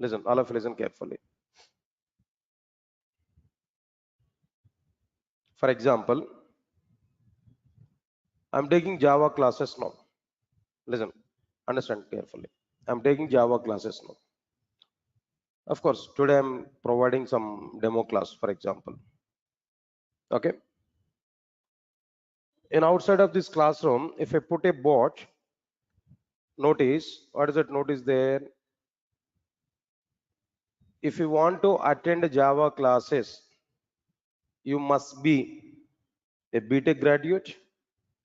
Listen, all of you listen carefully. For example, I'm taking Java classes now. Listen, understand carefully. I'm taking Java classes now. Of course, today I'm providing some demo class, for example. Okay. And outside of this classroom, if I put a board, notice, what is that notice there? If you want to attend Java classes, you must be a BTech graduate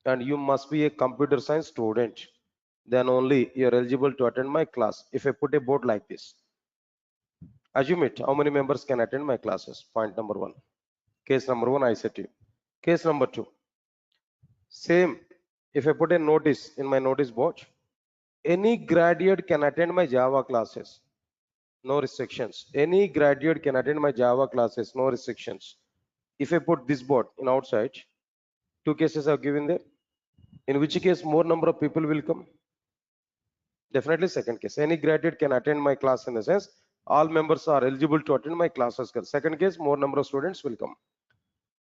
and you must be a computer science student. Then only you're eligible to attend my class. If I put a board like this, assume it, how many members can attend my classes? Point number one. Case number one, I said to you. Case number two, same. If I put a notice in my notice board, any graduate can attend my Java classes. No restrictions. Any graduate can attend my Java classes. No restrictions. If I put this board in outside, two cases are given there. In which case more number of people will come? Definitely second case. Any graduate can attend my class in the sense all members are eligible to attend my classes. Second case, more number of students will come.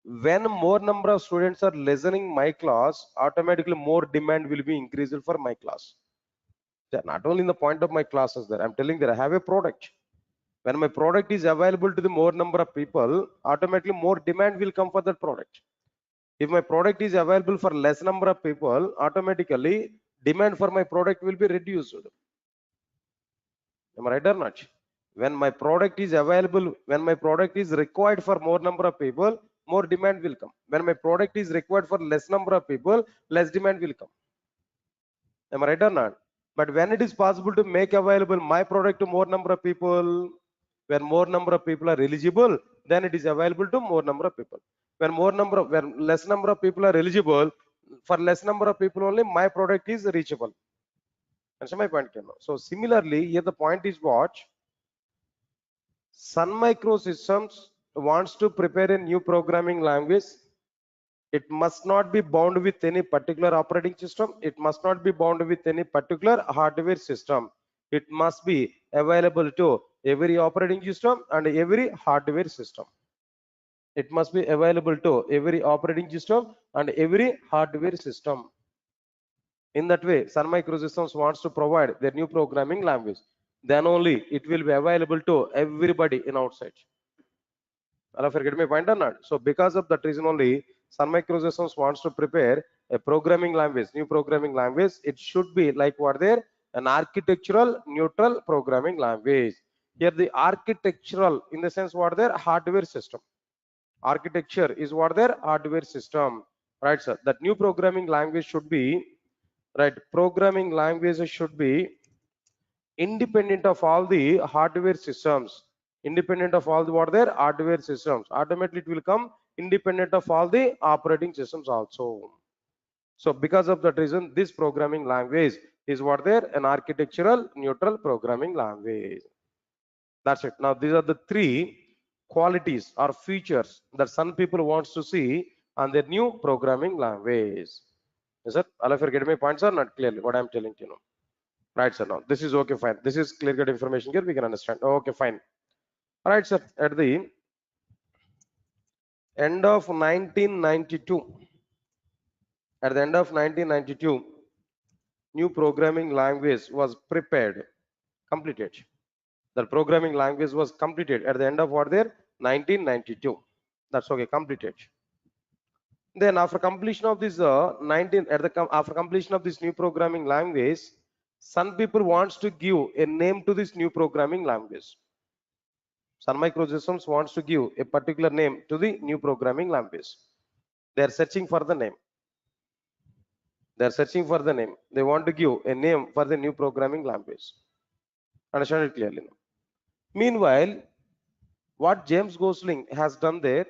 When more number of students are listening my class, automatically more demand will be increased for my class. Not only in the point of my classes there, I'm telling that I have a product. When my product is available to the more number of people, automatically more demand will come for that product. If my product is available for less number of people, automatically demand for my product will be reduced. Am I right or not? When my product is available, when my product is required for more number of people, more demand will come. When my product is required for less number of people, less demand will come. Am I right or not? But when it is possible to make available my product to more number of people, when more number of people are eligible, then it is available to more number of people. When less number of people are eligible, for less number of people only my product is reachable. That's my point. So similarly, here the point is what? Sun Microsystems wants to prepare a new programming language. It must not be bound with any particular operating system. It must not be bound with any particular hardware system. It must be available to every operating system and every hardware system. It must be available to every operating system and every hardware system. In that way, Sun Microsystems wants to provide their new programming language. Then only it will be available to everybody in outside. All of you get my point or not? So because of that reason only, Sun Microsystems wants to prepare a programming language, new programming language. It should be like what there, an architectural neutral programming language. Here the architectural in the sense what there, hardware system. Architecture is what there, hardware system. Right, sir? That new programming language should be, right, programming language should be independent of all the hardware systems, independent of all the what their hardware systems. Automatically it will come independent of all the operating systems also. So because of that reason, this programming language is what there, an architectural neutral programming language. That's it. Now these are the three qualities or features that some people wants to see on their new programming language. Is that all of you getting my points or not clearly what I'm telling you? Right, sir. Now this is okay, fine. This is clear cut information here. We can understand. Okay, fine. All right, sir. At the end of 1992, at the end of 1992, new programming language was prepared, completed. The programming language was completed at the end of what there? 1992. That's okay, completed. Then after completion of this after completion of this new programming language, some people wants to give a name to this new programming language. Sun Microsystems wants to give a particular name to the new programming language. They are searching for the name. They are searching for the name. They want to give a name for the new programming language. Understand it clearly now. Meanwhile, what James Gosling has done there,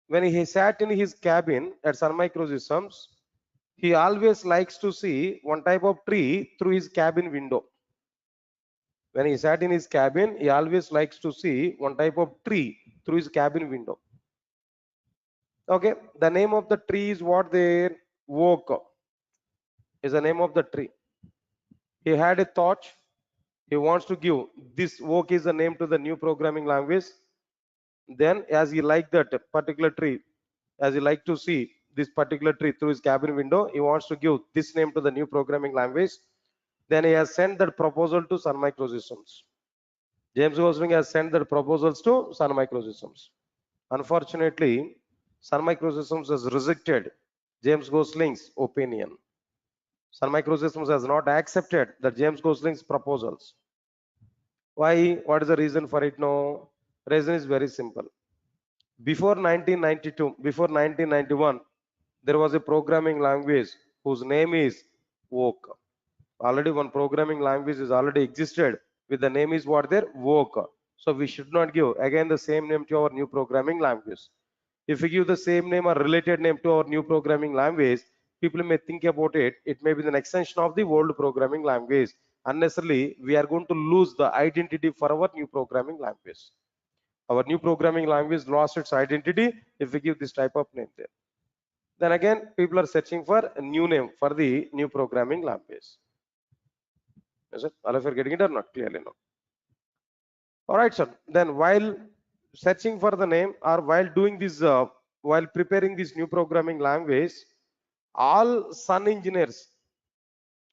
when he sat in his cabin at Sun Microsystems, he always likes to see one type of tree through his cabin window. When he sat in his cabin, he always likes to see one type of tree through his cabin window. Okay, the name of the tree is what there? Oak is the name of the tree. He had a thought. He wants to give this oak is the name to the new programming language. Then as he like that particular tree, as he like to see this particular tree through his cabin window, he wants to give this name to the new programming language. Then he has sent that proposal to Sun Microsystems. James Gosling has sent that proposals to Sun Microsystems. Unfortunately, Sun Microsystems has rejected James Gosling's opinion. Sun Microsystems has not accepted the James Gosling's proposals. Why? What is the reason for it? No, reason is very simple. Before 1992, before 1991, there was a programming language whose name is Voc. Already one programming language is already existed with the name is what there? Voc. So we should not give again the same name to our new programming language. If we give the same name or related name to our new programming language, people may think about it. It may be an extension of the old programming language. Unnecessarily, we are going to lose the identity for our new programming language. Our new programming language lost its identity if we give this type of name there. Then again, people are searching for a new name for the new programming language. Is it? All of you are getting it or not? Clearly no. All right, sir. Then while searching for the name or while doing this, while preparing this new programming language, all Sun engineers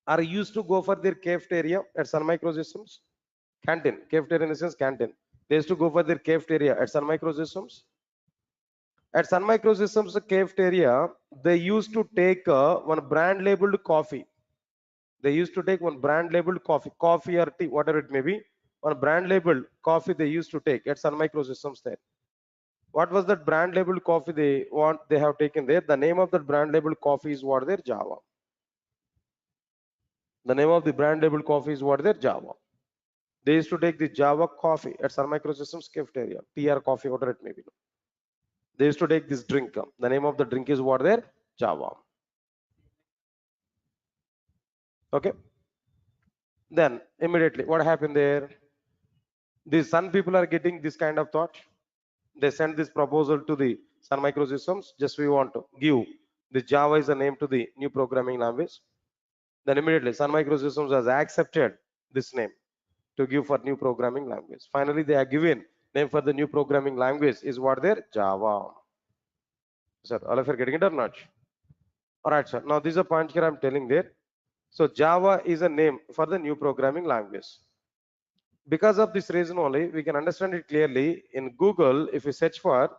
are used to go for their cafeteria at Sun Microsystems. Canteen, cafeteria in the sense canteen. They used to go for their cafeteria at Sun Microsystems. At Sun Microsystems cafeteria, they used to take one brand labeled coffee. They used to take one brand labeled coffee or tea, whatever it may be. One brand labeled coffee they used to take at Sun Microsystems there. What was that brand labeled coffee they have taken there? The name of that brand labeled coffee is what there? Java. The name of the brand labeled coffee is what there? Java. They used to take the Java coffee at Sun Microsystems cafeteria, tea or coffee, whatever it may be. They used to take this drink. The name of the drink is what there? Java. Okay. Then immediately, what happened there? The Sun people are getting this kind of thought. They sent this proposal to the Sun Microsystems. Just we want to give the Java is a name to the new programming language. Then immediately Sun Microsystems has accepted this name to give for new programming language. Finally, they are given name for the new programming language is what there? Java. Sir, all of you are getting it or not? All right, sir. Now this is a point here I'm telling there. So Java is a name for the new programming language. Because of this reason only, we can understand it clearly. In Google, if you search for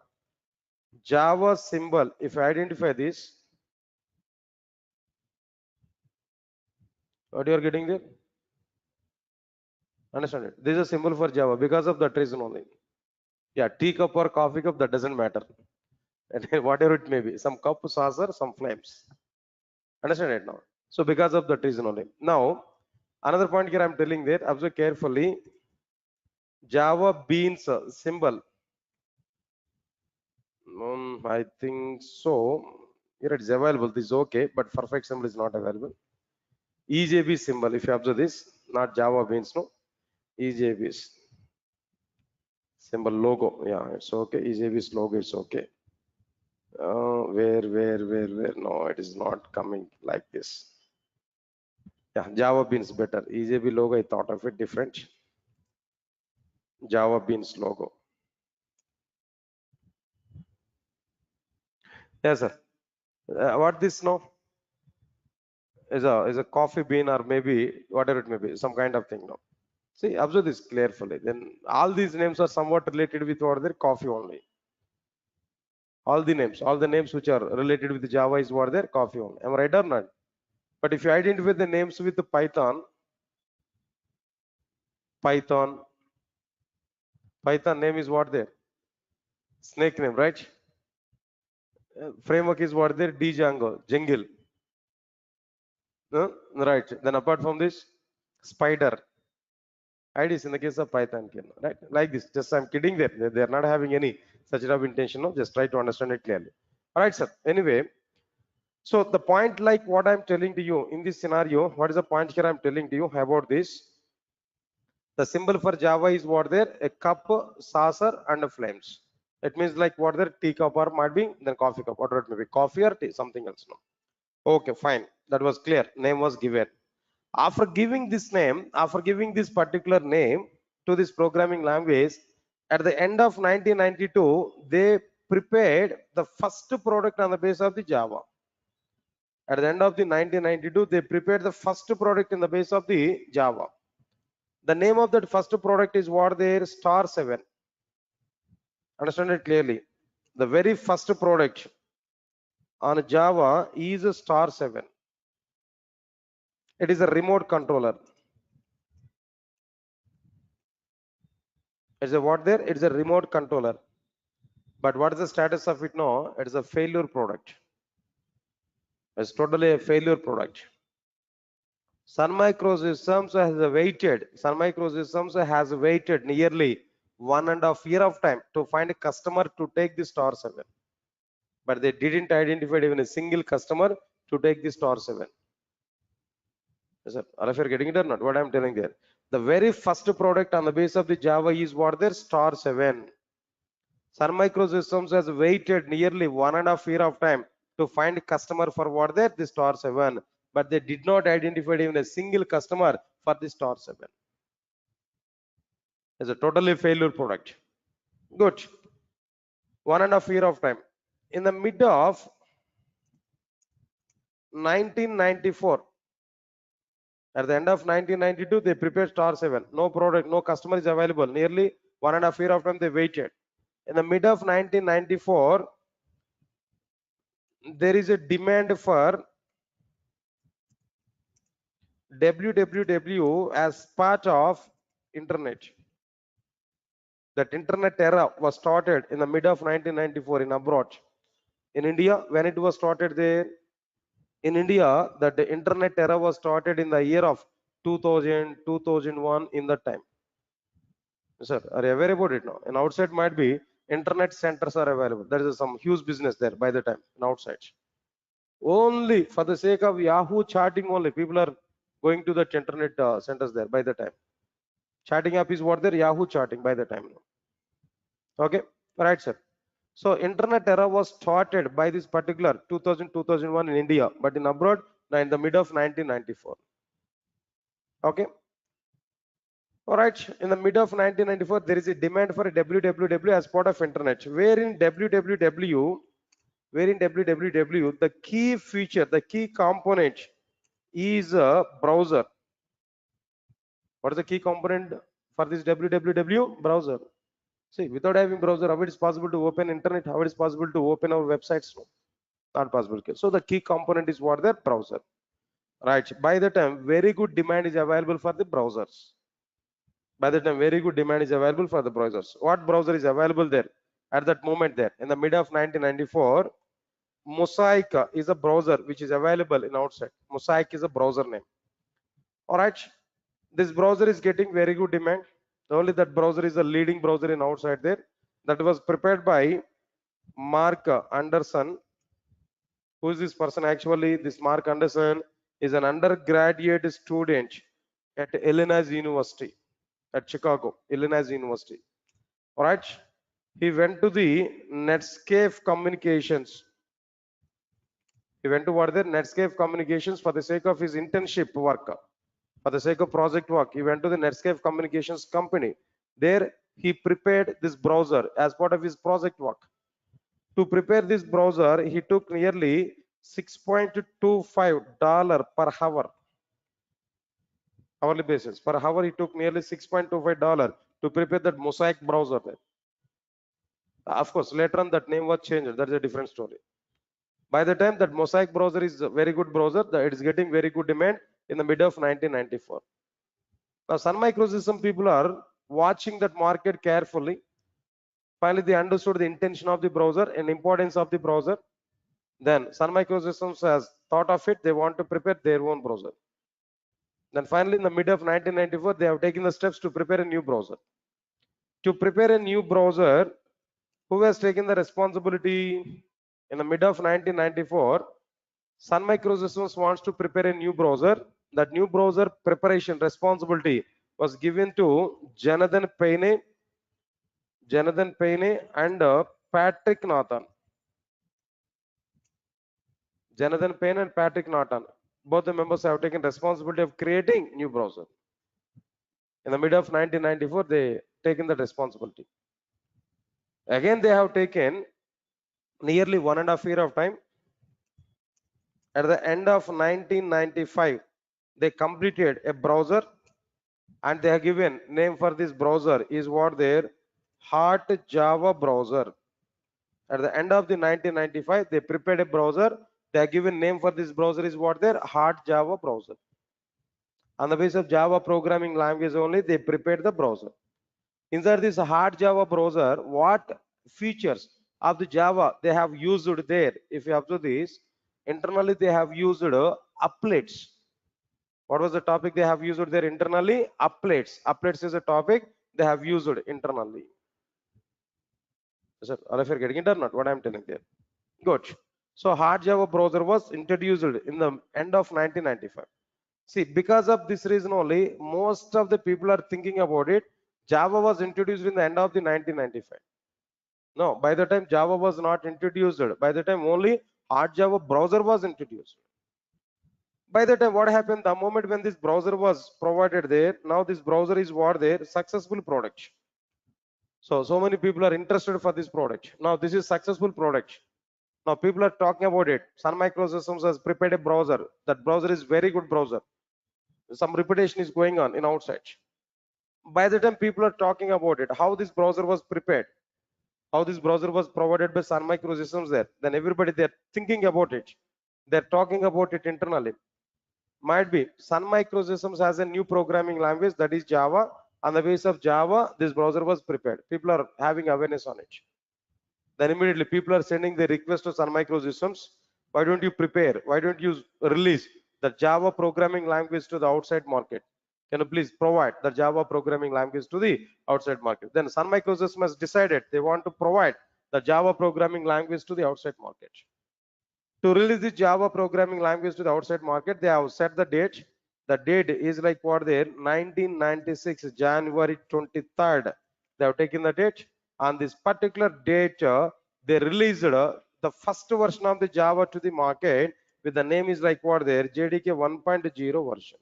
Java symbol, if you identify this, what you are getting there? Understand it? This is a symbol for Java because of that reason only. Yeah, tea cup or coffee cup, that doesn't matter. And whatever it may be, some cup, saucer, some flames. Understand it now? So because of that reason only. Now, another point here I'm telling there, observe carefully. Java beans symbol. I think so. Here it is available. This is okay, but perfect symbol is not available. EJB symbol, if you observe this, not Java beans, no. EJB's symbol logo. Yeah, it's okay. EJB's logo is okay. Where? No, it is not coming like this. Yeah, Java beans better. EJB logo, I thought of it different. Java beans logo. Yes, sir. What this now? Is a coffee bean or maybe whatever it may be, some kind of thing. No. See, observe this carefully. Then all these names are somewhat related with what their coffee only. All the names which are related with Java is what their coffee only. Am I right or not? But if you identify the names with the Python name is what there? Snake name, right? Framework is what there? Django, Jungle. Right. Then apart from this, Spider. IDs in the case of Python, right? Like this. Just I'm kidding there. They are not having any such type of intention. No, just try to understand it clearly. All right, sir. Anyway, so the point like what I'm telling to you in this scenario, what is the point here I'm telling to you about this? The symbol for Java is what there? A cup, saucer, and a flames. It means like what there? Tea cup or might be then coffee cup. Whatever it may be, coffee or tea, something else. No. Okay, fine. That was clear. Name was given. After giving this name, after giving this particular name to this programming language, at the end of 1992, they prepared the first product on the base of the Java. At the end of the 1992, they prepared the first product in the base of the Java. The name of that first product is what there, star 7. Understand it clearly. The very first product on Java is a star 7. It is a remote controller. It's a what there? It's a remote controller. But what is the status of it now? It is a failure product. It's totally a failure product. Sun Microsystems has waited nearly 1.5 years of time to find a customer to take the star 7. But they didn't identify even a single customer to take the star 7. Yes, sir. Are you getting it or not? What I'm telling there. The very first product on the base of the Java is what there, star 7. Sun Microsystems has waited nearly 1.5 years of time to find a customer for what there, the star 7. But they did not identify even a single customer for the star 7. It's a totally failure product. Good. 1.5 years of time. In the mid of 1994, at the end of 1992, they prepared star 7. No product, no customer is available. Nearly 1.5 years of time they waited. In the mid of 1994, there is a demand for www as part of internet. That internet era was started in the mid of 1994 in abroad. In India, when it was started there, in India, that the internet era was started in the year of 2000, 2001 in that time. Sir, are you aware about it now? And outside might be internet centers are available. There is some huge business there by the time in outside. Only for the sake of Yahoo chatting only, people are going to the internet centers there by the time. Chatting app is what there, Yahoo chatting by the time. Okay, right, sir. So internet era was started by this particular 2000, 2001 in India, but in abroad in the mid of 1994. Okay. All right, in the mid of 1994, there is a demand for a www as part of internet, wherein www, the key feature, the key component is a browser. What is the key component for this www? Browser. See, without having browser, how it is possible to open internet? How it is possible to open our websites? No, not possible. So the key component is what, the browser. Right. By the time, very good demand is available for the browsers. By the time, very good demand is available for the browsers. What browser is available there at that moment there? In the mid of 1994, Mosaic is a browser which is available in outside. Mosaic is a browser name. All right. This browser is getting very good demand. Only that browser is a leading browser in outside there. That was prepared by Mark Anderson. Who is this person? Actually, this Mark Anderson is an undergraduate student at Illinois University at Chicago, Illinois University. All right. He went to the Netscape Communications. He went to what the Netscape Communications for the sake of his internship work. For the sake of project work, he went to the Netscape Communications company. There he prepared this browser as part of his project work. To prepare this browser, he took nearly $6.25 per hour. Hourly basis. Per hour, he took nearly $6.25 to prepare that Mosaic browser. Of course, later on that name was changed. That's a different story. By the time that Mosaic browser is a very good browser, it is getting very good demand in the mid of 1994. Now, Sun Microsystem people are watching that market carefully. Finally, they understood the intention of the browser and importance of the browser. Then Sun Microsystems has thought of it. They want to prepare their own browser. Then finally, in the mid of 1994, they have taken the steps to prepare a new browser. To prepare a new browser, who has taken the responsibility? In the mid of 1994, Sun Microsystems wants to prepare a new browser. That new browser preparation responsibility was given to Jonathan Payne and Patrick Norton. Jonathan Payne and Patrick Norton. Both the members have taken responsibility of creating new browser. In the mid of 1994, they taken that responsibility. Again, they have taken nearly 1.5 years of time. At the end of 1995, they completed a browser, and they have given name for this browser is what their Heart Java browser. At the end of the 1995, they prepared a browser. They have given name for this browser is what their Heart Java browser. On the basis of Java programming language only, they prepared the browser. Inside this hard Java browser, what features of the Java they have used there? If you observe this, internally they have used applets. What was the topic they have used there internally? Applets. Applets is a topic they have used internally. Sir, all of you are getting it or not? What I am telling there? Good. So hard Java browser was introduced in the end of 1995. See, because of this reason only, most of the people are thinking about it. Java was introduced in the end of the 1995. No, by the time Java was not introduced, by the time only hard Java browser was introduced. By the time what happened, the moment when this browser was provided there, now this browser is what there, successful product. So many people are interested for this product. Now this is successful product. Now people are talking about it. Sun Microsystems has prepared a browser. That browser is very good browser. Some reputation is going on in outside. By the time people are talking about it, how this browser was prepared, how this browser was provided by Sun Microsystems there, then everybody they're thinking about it. They're talking about it internally. Might be Sun Microsystems has a new programming language that is Java. On the basis of Java, this browser was prepared. People are having awareness on it. Then immediately people are sending the request to Sun Microsystems. Why don't you prepare? Why don't you release the Java programming language to the outside market? Can you please provide the Java programming language to the outside market? Then Sun Microsystems has decided they want to provide the Java programming language to the outside market. To release the Java programming language to the outside market, they have set the date. The date is like what there, 1996, January 23rd. They have taken the date. On this particular date, they released the first version of the Java to the market with the name is like what there, JDK 1.0 version.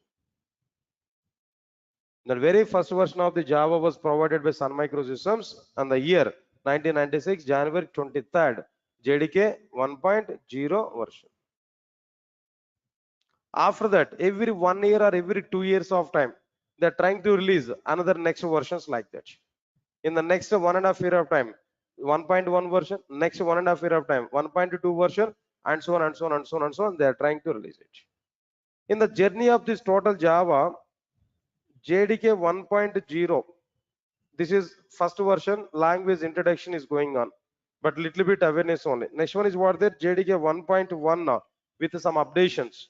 The very first version of the Java was provided by Sun Microsystems on the year 1996, January 23rd, JDK 1.0 version. After that, every 1 year or every 2 years of time, they're trying to release another next versions like that. In the next 1.5 year of time, 1.1 version, next 1.5 year of time, 1.2 version, and so on and so on and so on and so on. They're trying to release it. In the journey of this total Java, JDK 1.0, this is first version, language introduction is going on, but little bit awareness only. Next one is what there, JDK 1.1 now with some updations.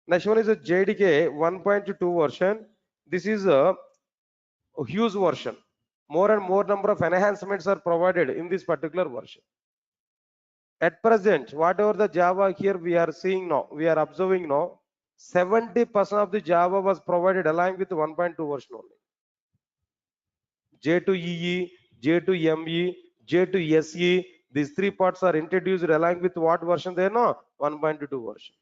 Next one is a JDK 1.2 version. This is a huge version. More and more number of enhancements are provided in this particular version. At present, whatever the Java here we are seeing now, we are observing now, 70% of the Java was provided along with 1.2 version only. J2EE, J2ME, J2SE, these three parts are introduced along with what version they are now? 1.2 version.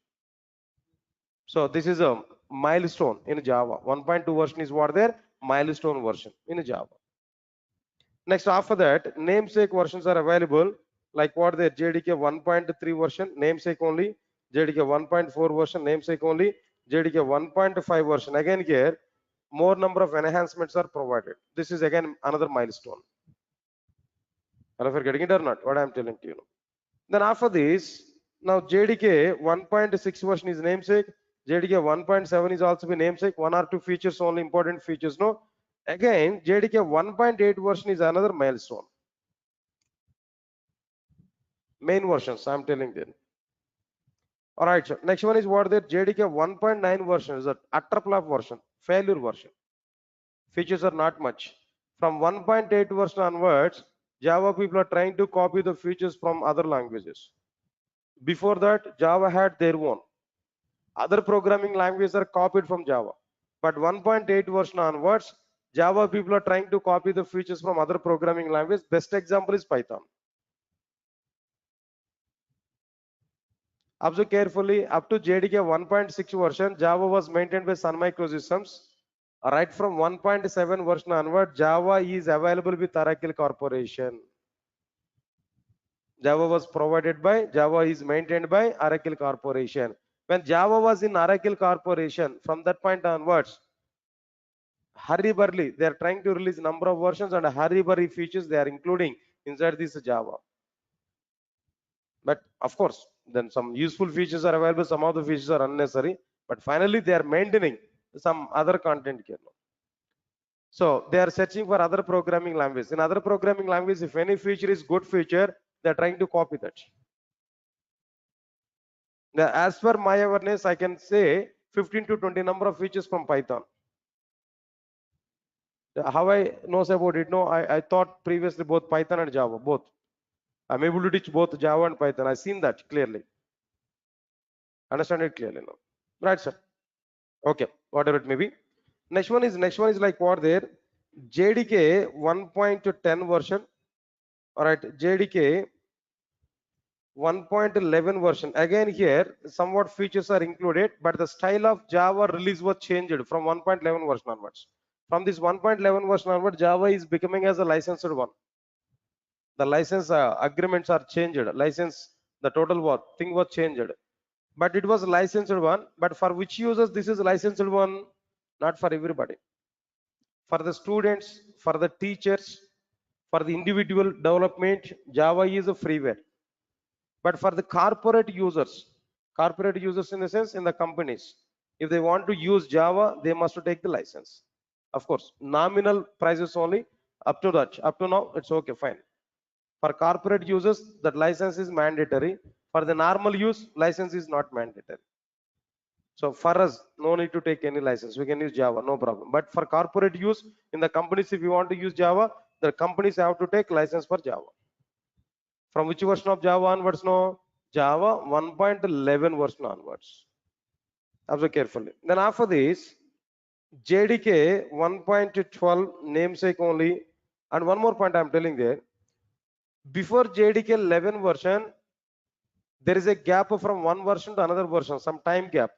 So this is a milestone in Java. 1.2 version is what there, milestone version in Java. Next, after that, namesake versions are available, like what there, JDK 1.3 version, namesake only, JDK 1.4 version, namesake only, JDK 1.5 version. Again here, more number of enhancements are provided. This is again another milestone. I don't know if you're getting it or not, what I'm telling to you. Then after this, now JDK 1.6 version is namesake, JDK 1.7 is also be namesake, one or two features only, important features. No, again JDK 1.8 version is another milestone. Main versions, I'm telling them. All right, so next one is what that JDK 1.9 version is a utter flop version, failure version. Features are not much. From 1.8 version onwards, Java people are trying to copy the features from other languages. Before that, Java had their own. Other programming languages are copied from Java. But 1.8 version onwards, Java people are trying to copy the features from other programming languages. Best example is Python. Observe carefully, up to JDK 1.6 version, Java was maintained by Sun Microsystems. Right from 1.7 version onward, Java is available with Oracle Corporation. Java is maintained by Oracle Corporation. When Java was in Oracle Corporation, from that point onwards, hurry burly, they are trying to release number of versions and hurry burly features they are including inside this Java. But of course, then some useful features are available, some of the features are unnecessary, but finally they are maintaining some other content here. So they are searching for other programming languages. In other programming languages, if any feature is good feature, they are trying to copy that. Now, as per my awareness, I can say 15 to 20 number of features from Python. How I knows about it? No, I thought previously both Python and Java, both. I'm able to teach both Java and Python. I've seen that clearly. Understand it clearly now. Right, sir. Okay, whatever it may be. Next one is like what there? JDK 1.10 version. All right, JDK 1.11 version. Again here, somewhat features are included, but the style of Java release was changed from 1.11 version onwards. From this 1.11 version onwards, Java is becoming as a licensed one. The license agreements are changed. License, the total thing was changed. But it was licensed one. But for which users this is licensed one? Not for everybody. For the students, for the teachers, for the individual development, Java is a freeware. But for the corporate users in the sense in the companies, if they want to use Java, they must take the license. Of course, nominal prices only. Up to now, it's okay, fine. For corporate users, that license is mandatory. For the normal use, license is not mandatory. So for us, no need to take any license. We can use Java, no problem. But for corporate use in the companies, if you want to use Java, the companies have to take license for Java. From which version of Java onwards? No, Java 1.11 version onwards. Observe carefully. Then after this, JDK 1.12 namesake only. And one more point I'm telling there. Before JDK 11 version, there is a gap from one version to another version, some time gap,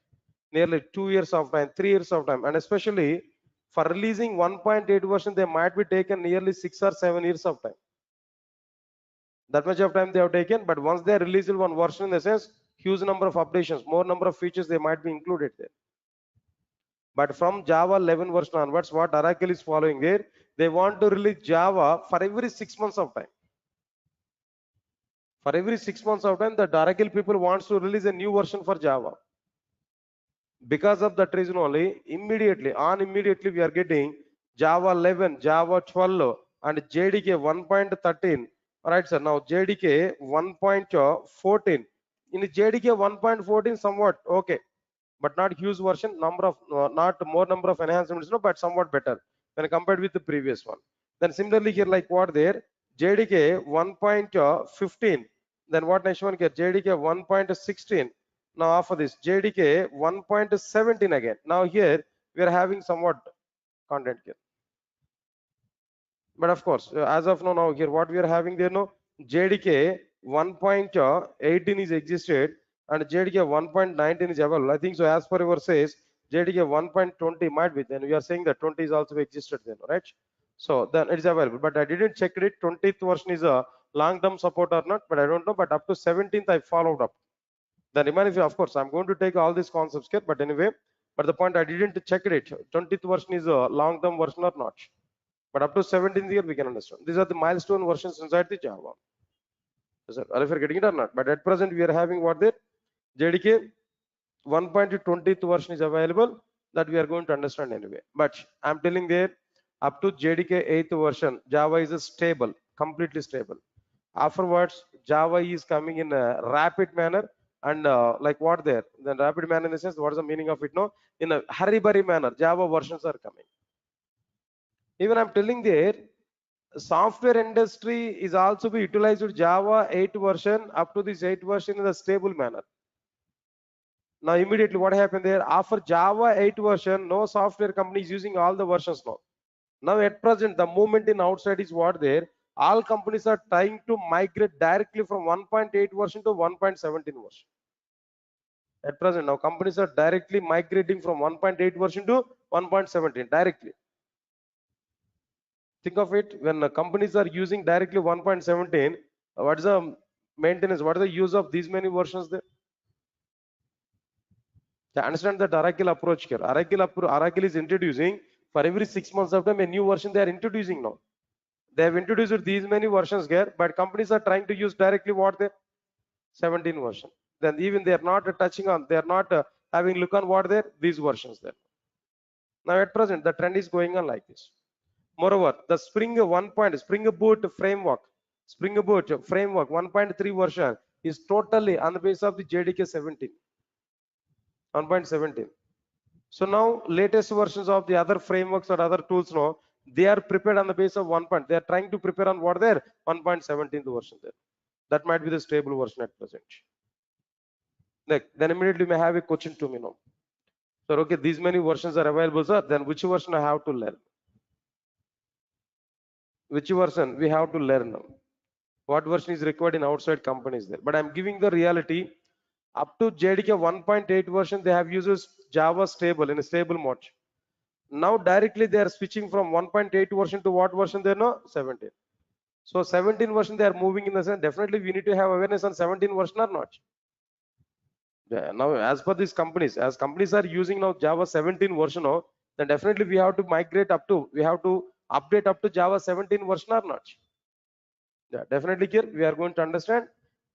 nearly 2 years of time, 3 years of time. And especially for releasing 1.8 version, they might be taken nearly 6 or 7 years of time. That much of time they have taken, but once they release one version, in the sense, huge number of updations, more number of features, they might be included there. But from Java 11 version onwards, what Oracle is following there, they want to release Java for every 6 months of time. For every 6 months of time, the Oracle people wants to release a new version for Java. Because of that reason only, immediately we are getting Java 11, Java 12, and JDK 1.13. All right, sir. Now JDK 1.14. In JDK 1.14, somewhat okay, but not huge version. Number of not more number of enhancements, no, but somewhat better when compared with the previous one. Then similarly here, like what there, JDK 1.15. Then what next one get? JDK 1.16. Now after this, JDK 1.17 again. Now here we are having somewhat content here. But of course, as of now here what we are having there, no, JDK 1.18 is existed and JDK 1.19 is available. I think so. As per your says, JDK 1.20 might be. Then we are saying that 20 is also existed then, right? So then it is available. But I didn't check it. 20th version is a long-term support or not, but I don't know. But up to 17th, I followed up. The remaining, of course, I'm going to take all these concepts here. But anyway, but the point I didn't check it. 20th version is a long-term version or not. But up to 17th year, we can understand. These are the milestone versions inside the Java. So, if you're getting it or not. But at present, we are having what there? JDK 1.20th version is available that we are going to understand anyway. But I'm telling there, up to JDK 8th version, Java is a stable, completely stable. Afterwards, Java is coming in a rapid manner and like what there? Then rapid manner in the sense, what is the meaning of it? No, in a hurry-burry manner, Java versions are coming. Even I'm telling there, software industry is also be utilized Java 8 version up to this 8 version in a stable manner. Now immediately what happened there, after Java 8 version, no software company is using all the versions now. Now at present, the movement in outside is what there, all companies are trying to migrate directly from 1.8 version to 1.17 version. At present, now companies are directly migrating from 1.8 version to 1.17 directly. Think of it, when companies are using directly 1.17, what is the maintenance, what is the use of these many versions there? Yeah, understand that Oracle approach here. Oracle is introducing for every 6 months of time a new version they are introducing now. They have introduced these many versions here, but companies are trying to use directly what they 17 version. Then even they are not touching on, they are not having look on what they these versions there. Now at present, the trend is going on like this. Moreover, the Spring Boot framework, 1.3 version is totally on the basis of the JDK 17, 1.17. So now latest versions of the other frameworks or other tools now, they are prepared on the basis of 1. They are trying to prepare on what their 1.17 version there. That might be the stable version at present. Like, then immediately you may have a question to me now. So okay, these many versions are available, sir. Then which version I have to learn? Which version we have to learn now? What version is required in outside companies there? But I'm giving the reality. Up to JDK 1.8 version, they have used Java stable in a stable mode. Now directly they are switching from 1.8 version to what version they know? 17. So 17 version they are moving in the sense. Definitely we need to have awareness on 17 version or not. Yeah, now as per these companies, as companies are using now Java 17 version now, then definitely we have to migrate up to, we have to update up to Java 17 version or not. Yeah, definitely here we are going to understand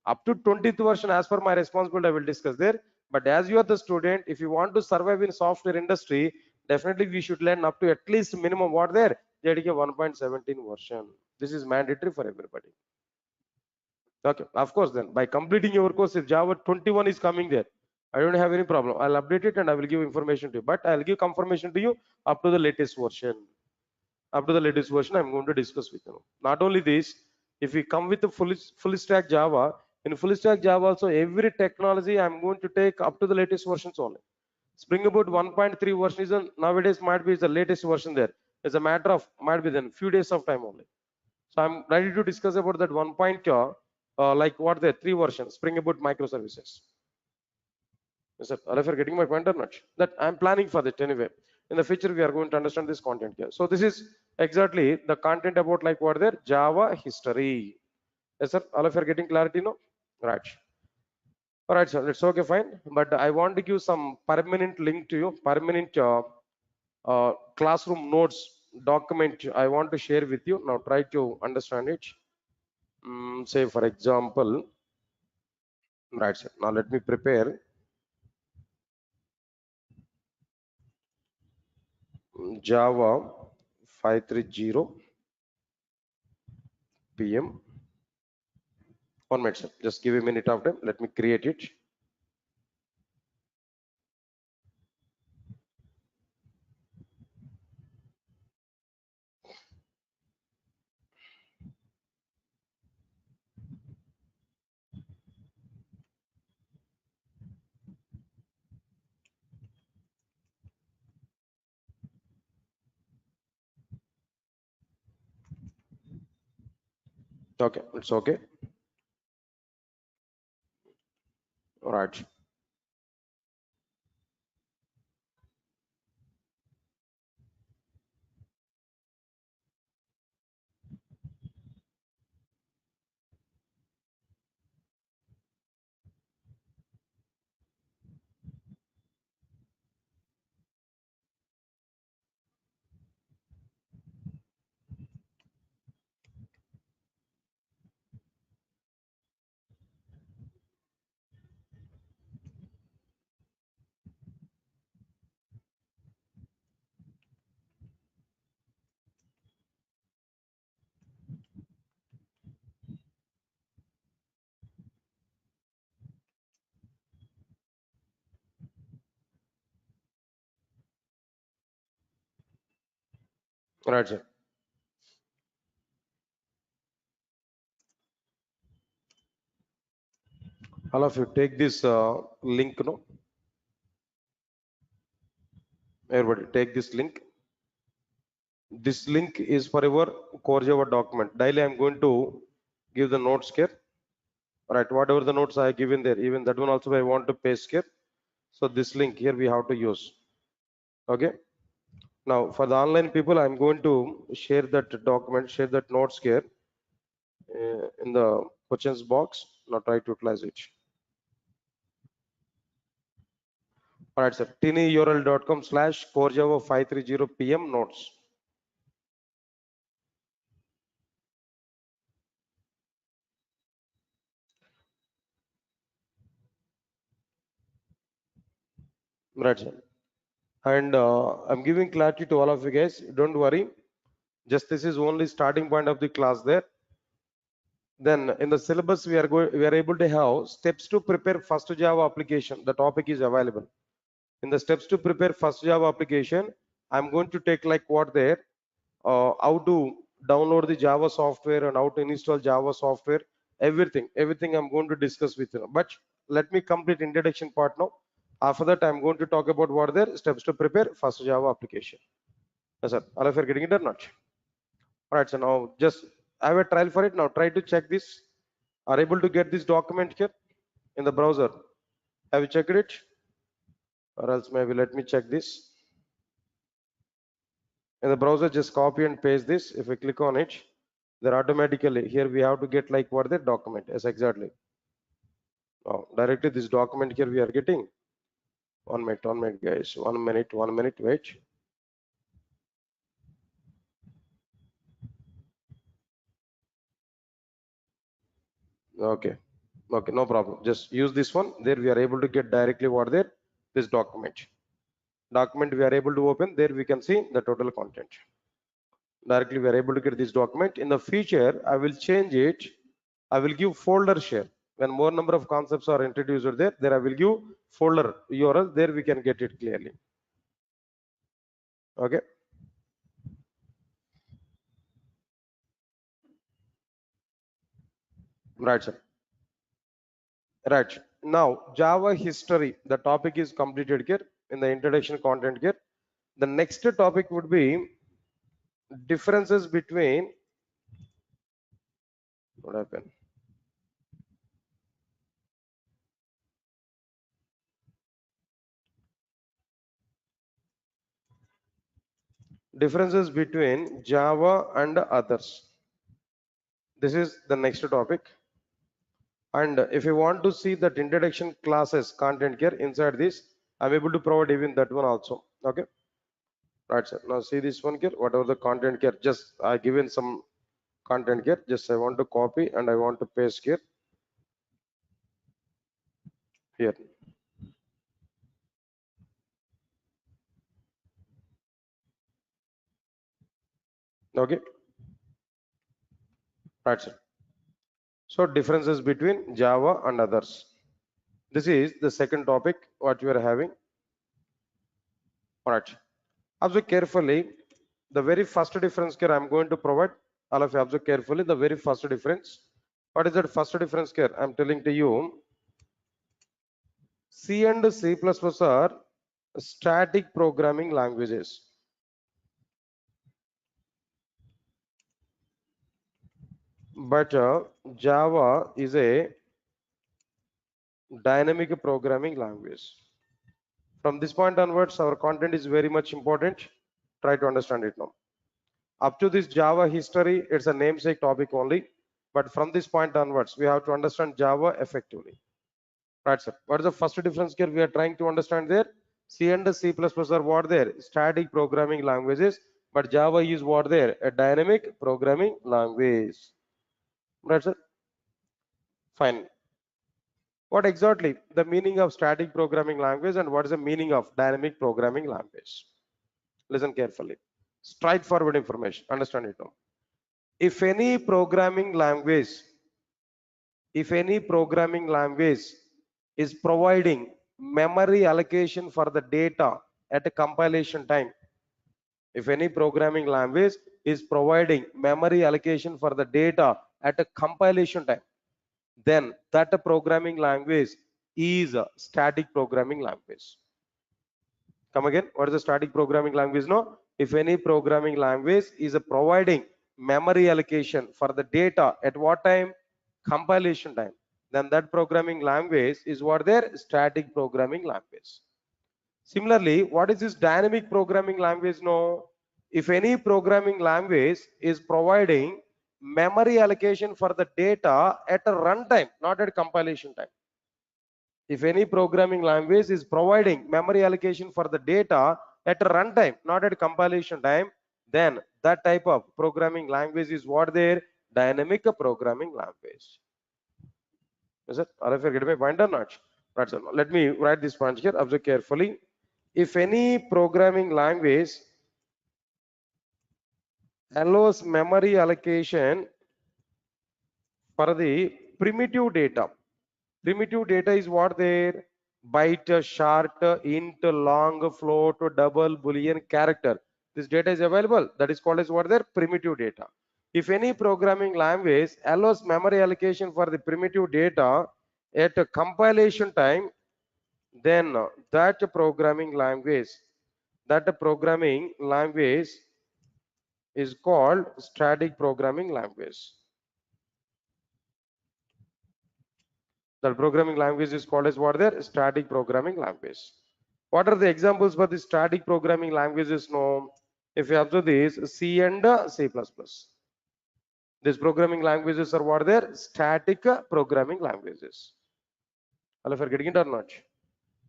up to 20th version as per my responsibility I will discuss there. But as you are the student, if you want to survive in software industry, definitely we should learn up to at least minimum what there JDK 1.17 version. This is mandatory for everybody. Okay, of course then by completing your course, if Java 21 is coming there, I don't have any problem. I'll update it and I will give information to you. But I'll give confirmation to you up to the latest version. Up to the latest version, I'm going to discuss with you. Not only this, if we come with the full stack Java, in full stack Java also every technology I'm going to take up to the latest versions only. Spring Boot 1.3 version is nowadays might be the latest version there. It's a matter of might be then few days of time only. So I'm ready to discuss about that 1. Like what the 3 versions Spring Boot microservices. Is that are you getting my point or not? That I'm planning for that anyway. In the future, we are going to understand this content here. So this is exactly the content about like what there Java history. Yes, sir. All of you are getting clarity now? Right. All right, sir. It's okay, fine. But I want to give some permanent link to you, permanent classroom notes document I want to share with you. Now try to understand it. Say for example, right, sir. Now let me prepare Java 530 PM. 1 minute, sir. Just give a minute of time. Let me create it. Okay, it's okay. All right. All right, sir. All of you take this link, no? Everybody take this link. This link is for your core Java document. Daily I'm going to give the notes here. All right, whatever the notes I have given there, even that one also I want to paste here. So this link here we have to use. Okay. Now for the online people, I'm going to share that document, share that notes here in the questions box. Now try to utilize it. All right, sir. tinyurl.com/corejava530 notes. Right, sir. And I'm giving clarity to all of you guys. Don't worry. Just this is only starting point of the class there. Then in the syllabus we are able to have steps to prepare first Java application. The topic is available. In the steps to prepare first Java application, I'm going to take like what there, how to download the Java software and how to install Java software, everything I'm going to discuss with you. But let me complete introduction part now. After that, I'm going to talk about what there steps to prepare first Java application. Yes, sir. All of you are getting it or not? All right, so now just I have a trial for it. Now try to check this. Are able to get this document here in the browser? Have you checked it? Or else maybe let me check this. In the browser, just copy and paste this. If we click on it, then automatically here we have to get like what the document. Yes, exactly. Now directly this document here we are getting. 1 minute, guys. 1 minute, wait. Okay. Okay, no problem. Just use this one. There we are able to get directly what there this document. Document we are able to open. There we can see the total content. Directly we are able to get this document. In the future, I will change it. I will give folder share. When more number of concepts are introduced there I will give folder URL. There we can get it clearly. Okay. Right, sir. Right. Now, Java history. The topic is completed here in the introduction content here. The next topic would be differences between what happened? Differences between Java and others. This is the next topic. And if you want to see that introduction classes content here inside this, I'm able to provide even that one also. Okay. Right, sir. Now see this one here, whatever the content here, just I given some content here. Just I want to copy and I want to paste here. Here. Okay. Right, sir. So differences between Java and others. This is the second topic what you are having. All right. Observe carefully. The very first difference here I'm going to provide. All of you observe carefully. The very first difference. What is that first difference here? I'm telling to you. C and C++ are static programming languages. But Java is a dynamic programming language. From this point onwards, our content is very much important. Try to understand it now. Up to this Java history, it's a namesake topic only. But from this point onwards, we have to understand Java effectively. Right, sir. What is the first difference here we are trying to understand there? C and C++ are what there? Static programming languages. But Java is what there? A dynamic programming language. Right, sir. Fine. What exactly the meaning of static programming language and what is the meaning of dynamic programming language? Listen carefully. Straightforward information. Understand it now. If any programming language, if any programming language is providing memory allocation for the data at a compilation time, if any programming language is providing memory allocation for the data at a compilation time, then that programming language is a static programming language. Come again, what is the static programming language? No, if any programming language is providing memory allocation for the data at what time? Compilation time. Then that programming language is what their static programming language. Similarly, what is this dynamic programming language? No, if any programming language is providing memory allocation for the data at a runtime, not at compilation time. If any programming language is providing memory allocation for the data at a runtime, not at compilation time, then that type of programming language is what their dynamic programming language. Is it? Or if you're getting my point or not? Right, so let me write this point here. Observe carefully. If any programming language allows memory allocation for the primitive data. Primitive data is what there? Byte, short, int, long, float, double, boolean, character. This data is available. That is called as what there? Primitive data. If any programming language allows memory allocation for the primitive data at a compilation time, then that programming language is called static programming language. That programming language is called as what there? Static programming language. What are the examples for the static programming languages? No, if you observe this, C and C++. These programming languages are what there? Static programming languages. All of you are getting it or not?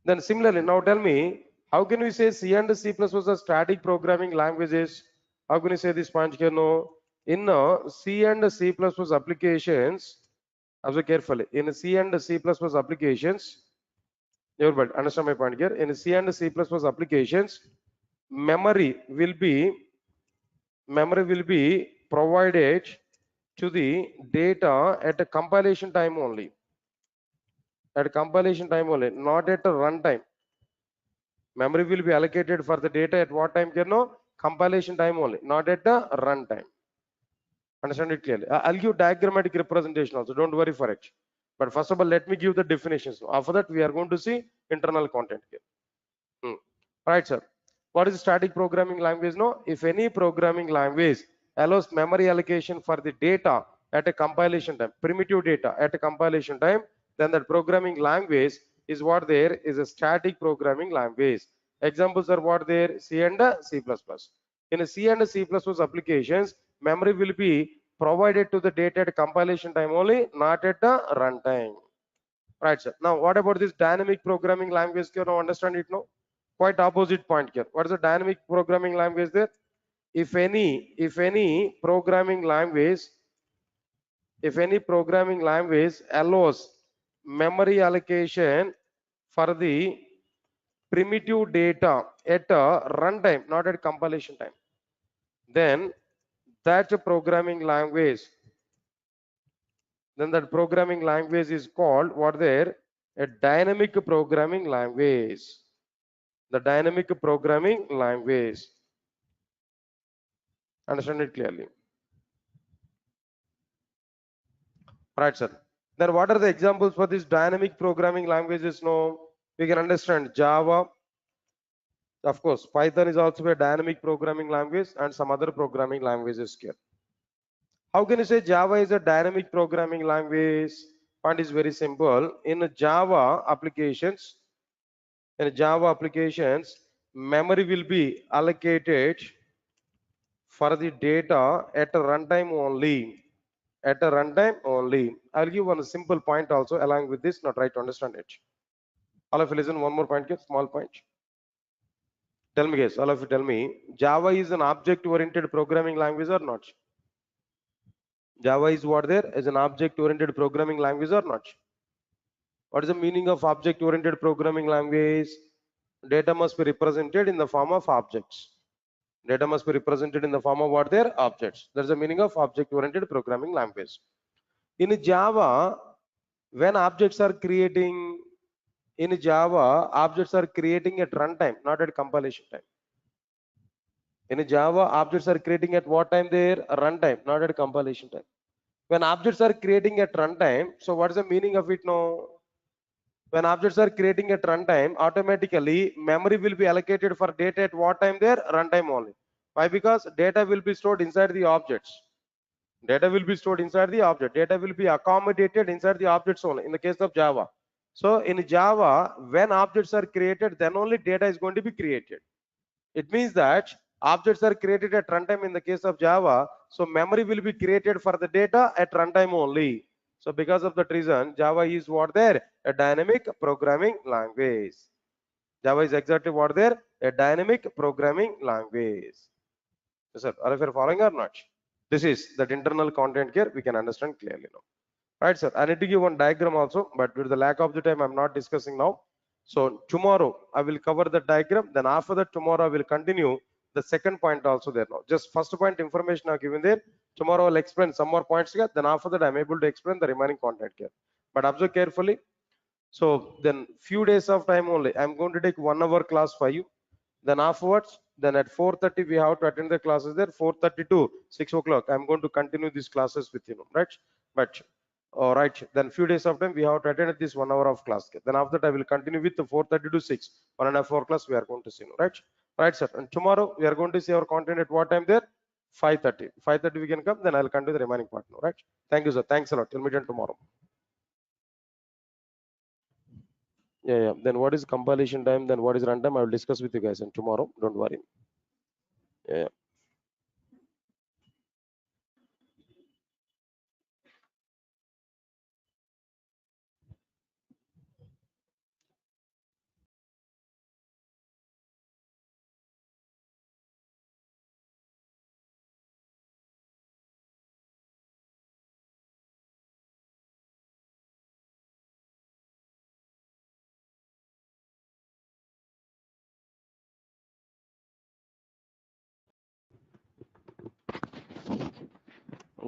Then similarly, now tell me, how can we say C and C++ are static programming languages? How can you say this point here? No, in C and C++ applications, observe carefully. In C and C++ applications, everybody understand my point here. In C and C++ applications, memory will be provided to the data at a compilation time only. At compilation time only, not at a runtime. Memory will be allocated for the data at what time? Compilation time only, not at the runtime. Understand it clearly. I'll give diagrammatic representation also. Don't worry for it. But first of all, let me give the definitions. After that, we are going to see internal content here. Right, sir. What is static programming language? No, if any programming language allows memory allocation for the data at a compilation time, primitive data at a compilation time, then that programming language is what there is a static programming language. Examples are what there? C and C++. In a C and C++ applications, memory will be provided to the data at compilation time only, not at the runtime. Right, sir. Now, what about this dynamic programming language? Can you understand it now? Quite opposite point here. What is the dynamic programming language there? If any programming language allows memory allocation for the primitive data at a runtime, not at compilation time, then that programming language is called what there? A dynamic programming language. The dynamic programming language. Understand it clearly. Right, sir. Then what are the examples for these dynamic programming languages? No, we can understand Java. Of course, Python is also a dynamic programming language and some other programming languages here. How can you say Java is a dynamic programming language? Point is very simple. In Java applications, memory will be allocated for the data at a runtime only. At a runtime only. I'll give one simple point also along with this. Now try to understand it. All of you listen. One more point, small point. Tell me, guys. All of you tell me. Java is an object-oriented programming language or not? Java is what there is an object-oriented programming language or not? What is the meaning of object-oriented programming language? Data must be represented in the form of objects. Data must be represented in the form of what there? Objects. That's the meaning of object-oriented programming language. In Java, when objects are creating at runtime, not at compilation time. In Java, objects are creating at what time there? Runtime, not at compilation time. When objects are creating at runtime, so what is the meaning of it now? When objects are creating at runtime, automatically memory will be allocated for data at what time there? Runtime only. Why? Because data will be stored inside the objects. Data will be stored inside the object. Data will be accommodated inside the objects only in the case of Java. So in Java, when objects are created, then only data is going to be created. It means that objects are created at runtime in the case of Java. So memory will be created for the data at runtime only. So because of that reason, Java is what there? A dynamic programming language. Java is exactly what there? A dynamic programming language. Yes, sir. Are you following or not? This is that internal content here we can understand clearly now. Right, sir. I need to give one diagram also, but with the lack of the time, I'm not discussing now. So tomorrow I will cover the diagram. Then after that, tomorrow I will continue the second point also there now. Just first point information I've given there. Tomorrow I'll explain some more points here. Then after that, I'm able to explain the remaining content here. But observe carefully. So then few days of time only. I'm going to take 1 hour class for you. Then afterwards, then at 4:30 we have to attend the classes there. 4:30 to 6 o'clock. I'm going to continue these classes with you, right? But all right, then few days of time we have to attend this 1 hour of class. Then after that I will continue with the 4:30 to 6. 1.5 hour class we are going to see, right? Right, sir. And tomorrow we are going to see our content at what time there? 5:30. 5:30 we can come. Then I'll continue the remaining part now, right? Thank you, sir. Thanks a lot. Till meet again tomorrow. Yeah, yeah. Then what is compilation time? Then what is runtime? I will discuss with you guys and tomorrow. Don't worry. Yeah, yeah.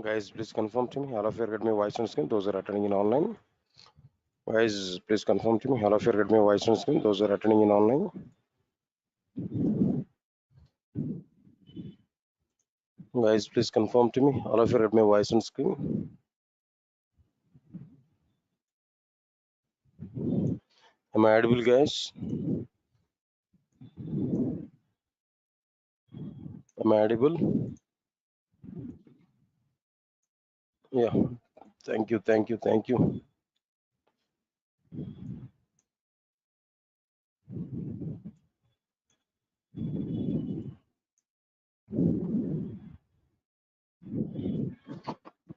Guys, please confirm to me. All of you get my voice on screen. Those are attending in online. Guys, please confirm to me. All of you get my voice on screen. Those are attending in online. Guys, please confirm to me. All of you get my voice on screen. Am I audible, guys? Am I audible? Yeah. Thank you. Thank you. Thank you.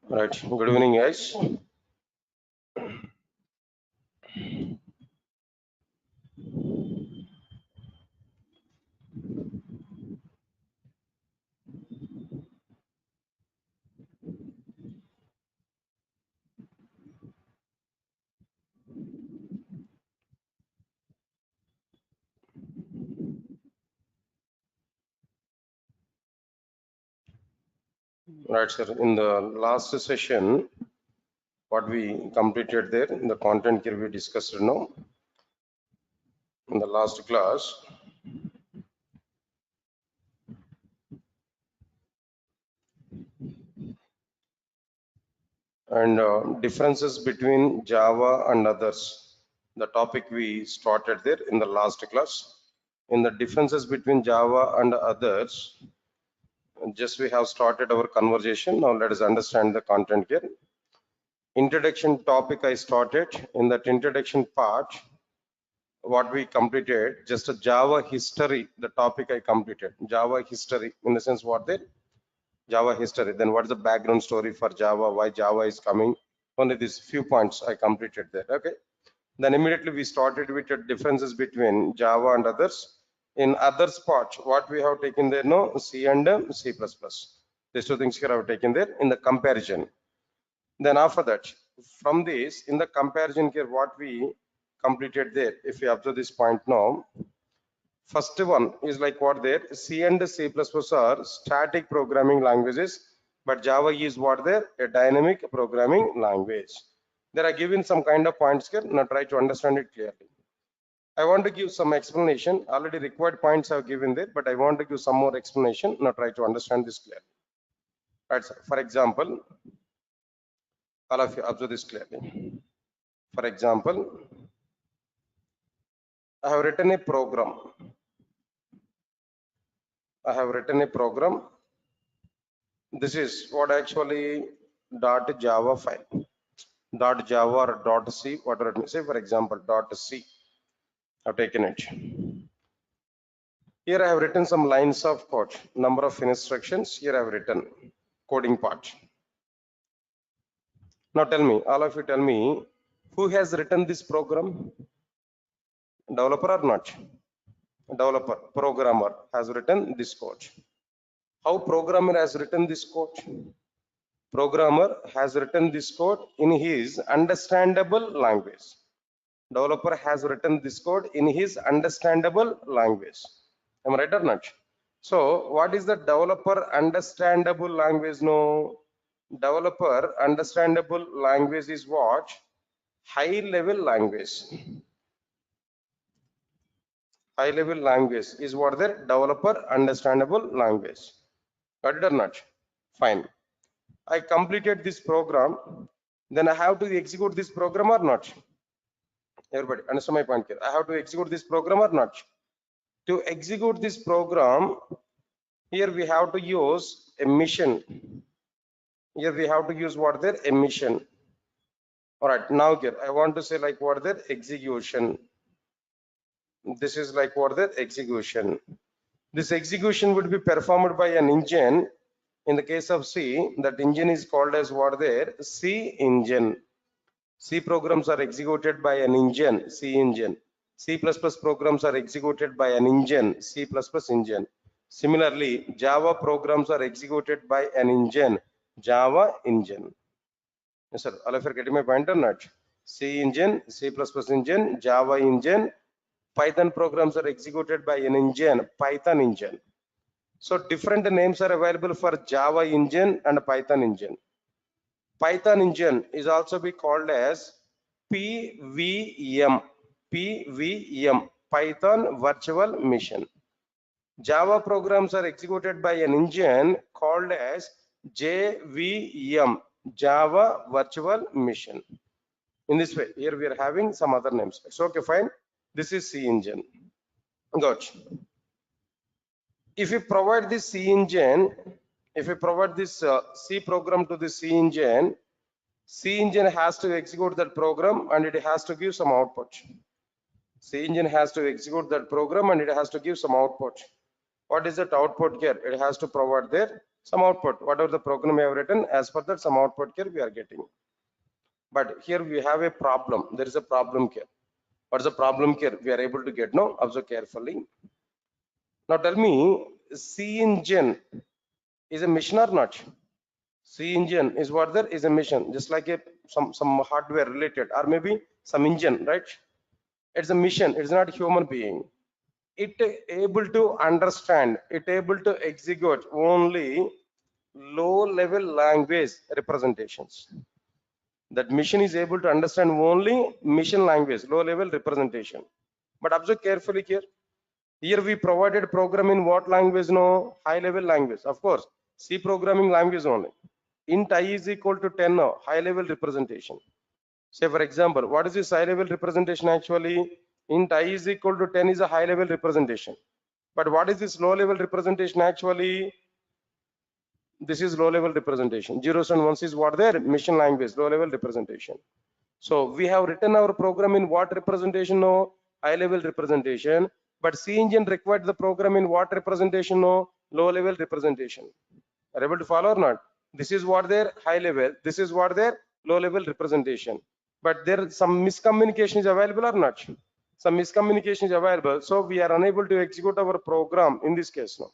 Right. Good evening, guys. Right, sir. In the last session, what we completed there in the content here we discussed now in the last class. And differences between Java and others. The topic we started there in the last class. In the differences between Java and others, just we have started our conversation. Now let us understand the content here. Introduction topic I started. In that introduction part, what we completed, just a Java history, the topic I completed. Java history, in the sense what there? Java history. Then what is the background story for Java? Why Java is coming? Only these few points I completed there. Okay. Then immediately we started with the differences between Java and others. In others part, what we have taken there, no, C and C++. These two things here I have taken there in the comparison. Then after that, from this, in the comparison here, what we completed there, if you observe this point now, first one is like what there, C and C++ are static programming languages, but Java is what there, a dynamic programming language. There are given some kind of points here. Now try to understand it clearly. I want to give some explanation. Already required points I have given there, but I want to give some more explanation. Now try to understand this clearly. Right, sir. For example, all of you observe this clearly. For example, I have written a program. I have written a program. This is what actually .java file. dot Java or dot C, whatever it may say. For example, dot C. I've taken it. Here I have written some lines of code, number of instructions. Here I have written coding part. Now tell me, all of you tell me, who has written this program? Developer or not? Developer, programmer has written this code. How programmer has written this code? Programmer has written this code in his understandable language. Developer has written this code in his understandable language. Am I right or not? So what is the developer understandable language? No. Developer understandable language is what? High level language. High level language is what the developer understandable language. Got it or not? Fine. I completed this program. Then I have to execute this program or not? Everybody understand my point here? I have to execute this program or not? To execute this program, here we have to use a mission. Here we have to use what there? A mission. All right, now here I want to say like what there? Execution. This is like what there? Execution. This execution would be performed by an engine. In the case of C, that engine is called as what there? C engine. C programs are executed by an engine, C engine. C++ programs are executed by an engine, C++ engine. Similarly, Java programs are executed by an engine, Java engine. Yes, sir. All of you are getting my point or not? C engine, C++ engine, Java engine. Python programs are executed by an engine, Python engine. So different names are available for Java engine and Python engine. Python engine is also be called as PVM, PVM, Python Virtual Machine. Java programs are executed by an engine called as JVM, Java Virtual Machine. In this way, here we are having some other names. So, okay, fine. This is C engine. Good. If you provide this C engine, if you provide this C program to the C engine has to execute that program and it has to give some output. C engine has to execute that program and it has to give some output. What is that output here? It has to provide there some output. Whatever the program we have written, as per that some output here we are getting. But here we have a problem. There is a problem here. What's the problem here? We are able to get now. Observe carefully. Now tell me, C engine is a mission or not? C engine is what there is a mission, just like some hardware related, or maybe some engine, right? It's a mission. It's not a human being. It able to understand. It able to execute only low-level language representations. That mission is able to understand only mission language, low-level representation. But observe carefully here. Here we provided program in what language? No, high-level language. Of course, C programming language only. Int I is equal to 10 now, high-level representation. Say for example, what is this high-level representation actually? Int I is equal to 10 is a high-level representation. But what is this low-level representation actually? This is low-level representation. Zeros and ones is what their mission language, low-level representation. So we have written our program in what representation? No, high-level representation. But C engine required the program in what representation? No, low-level representation. Are able to follow or not? This is what their high-level. This is what their low-level representation. But there some miscommunication is available or not? Some miscommunication is available. So we are unable to execute our program in this case now.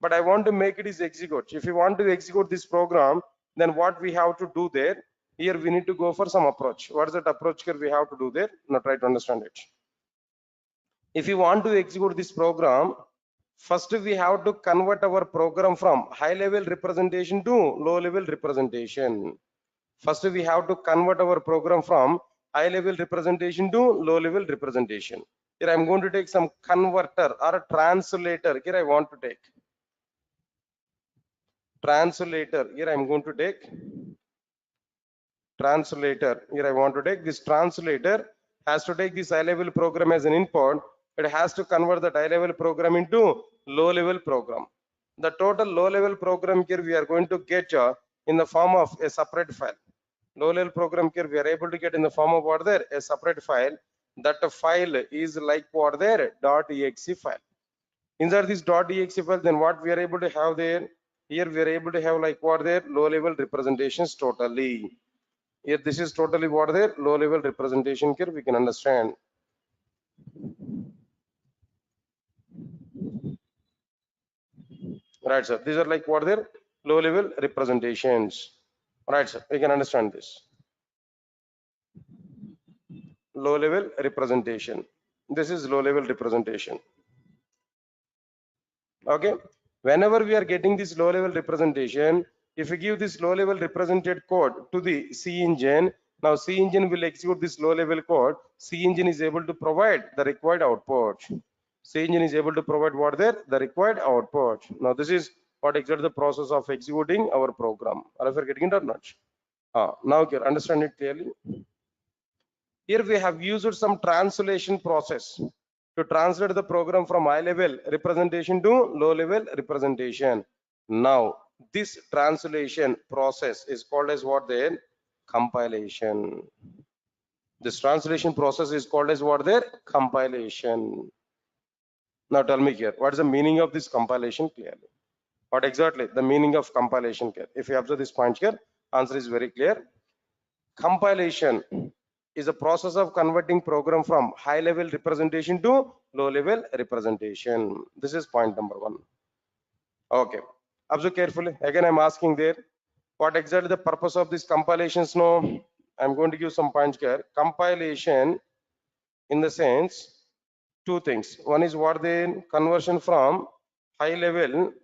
But I want to make it is execute. If you want to execute this program, then what we have to do there? Here we need to go for some approach. What is that approach here we have to do there? Now try to understand it. If you want to execute this program, first we have to convert our program from high level representation to low level representation. First we have to convert our program from high level representation to low level representation. Here I am going to take some converter or a translator. Here I want to take translator. Here I am going to take translator. Here I want to take this translator has to take this high level program as an input. It has to convert that high level program into low level program. The total low level program here we are going to get in the form of a separate file. Low level program here we are able to get in the form of what there, a separate file. That file is like what there, .exe file. Inside this .exe file, then what we are able to have there, here we are able to have like what there, low level representations totally. Here this is totally what there, low level representation here we can understand. Right, sir. These are like what their low level representations. Right, sir. We can understand this. Low level representation. This is low level representation. Okay. Whenever we are getting this low level representation, if we give this low level represented code to the C engine, now C engine will execute this low level code. C engine is able to provide the required output. C engine is able to provide what there, the required output. Now this is what exactly the process of executing our program. Are you getting it or not? Now you understand it clearly. Here we have used some translation process to translate the program from high level representation to low level representation. Now this translation process is called as what then? Compilation. This translation process is called as what there? Compilation. Now tell me here, what is the meaning of this compilation clearly? What exactly the meaning of compilation here? If you observe this point here, answer is very clear. Compilation is a process of converting program from high level representation to low level representation. This is point number one. Okay, observe carefully. Again, I'm asking there, what exactly the purpose of this compilations? No, I'm going to give some points here. Compilation, in the sense, two things. One is what the conversion from high level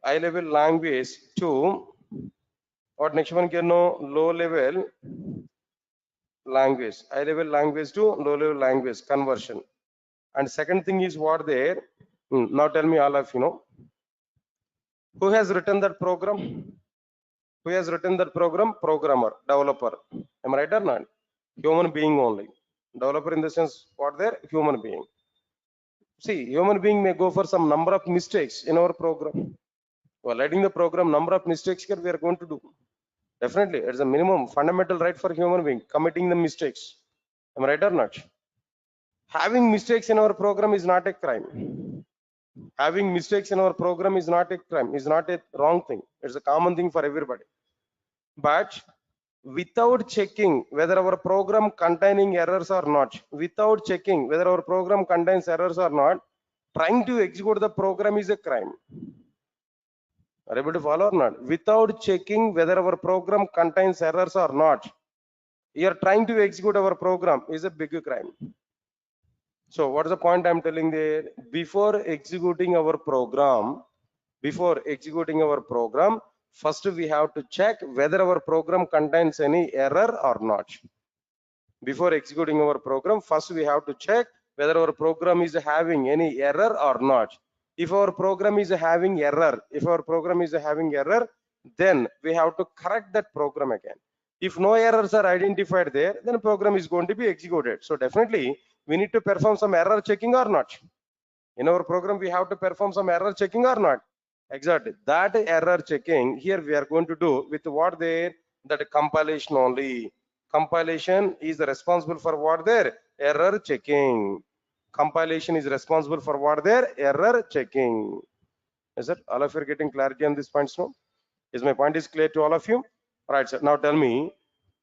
language to what next one can know, low level language, high level language to low level language conversion. And second thing is what there. Now tell me all of you know, who has written that program? Who has written that program? Programmer, developer. Am I right or not? Human being only. Developer in the sense what there? Human being. See, human being may go for some number of mistakes in our program. While writing the program, number of mistakes here we are going to do. Definitely, it's a minimum fundamental right for human being, committing the mistakes. Am I right or not? Having mistakes in our program is not a crime. Having mistakes in our program is not a crime, is not a wrong thing. It's a common thing for everybody. But without checking whether our program containing errors or not, without checking whether our program contains errors or not, trying to execute the program is a crime. Are you able to follow or not? Without checking whether our program contains errors or not, you are trying to execute our program is a big crime. So what is the point I'm telling there? Before executing our program, first we have to check whether our program contains any error or not. Before executing our program, first we have to check whether our program is having any error or not. If our program is having error, then we have to correct that program again. If no errors are identified there, then program is going to be executed. So definitely we need to perform some error checking or not. In our program, we have to perform some error checking or not. Exactly. That error checking here we are going to do with what there, that compilation only. Compilation is responsible for what there, error checking. Compilation is responsible for what there, error checking. Is it all of you are getting clarity on this points now? Is my point is clear to all of you? Right, sir. Now tell me,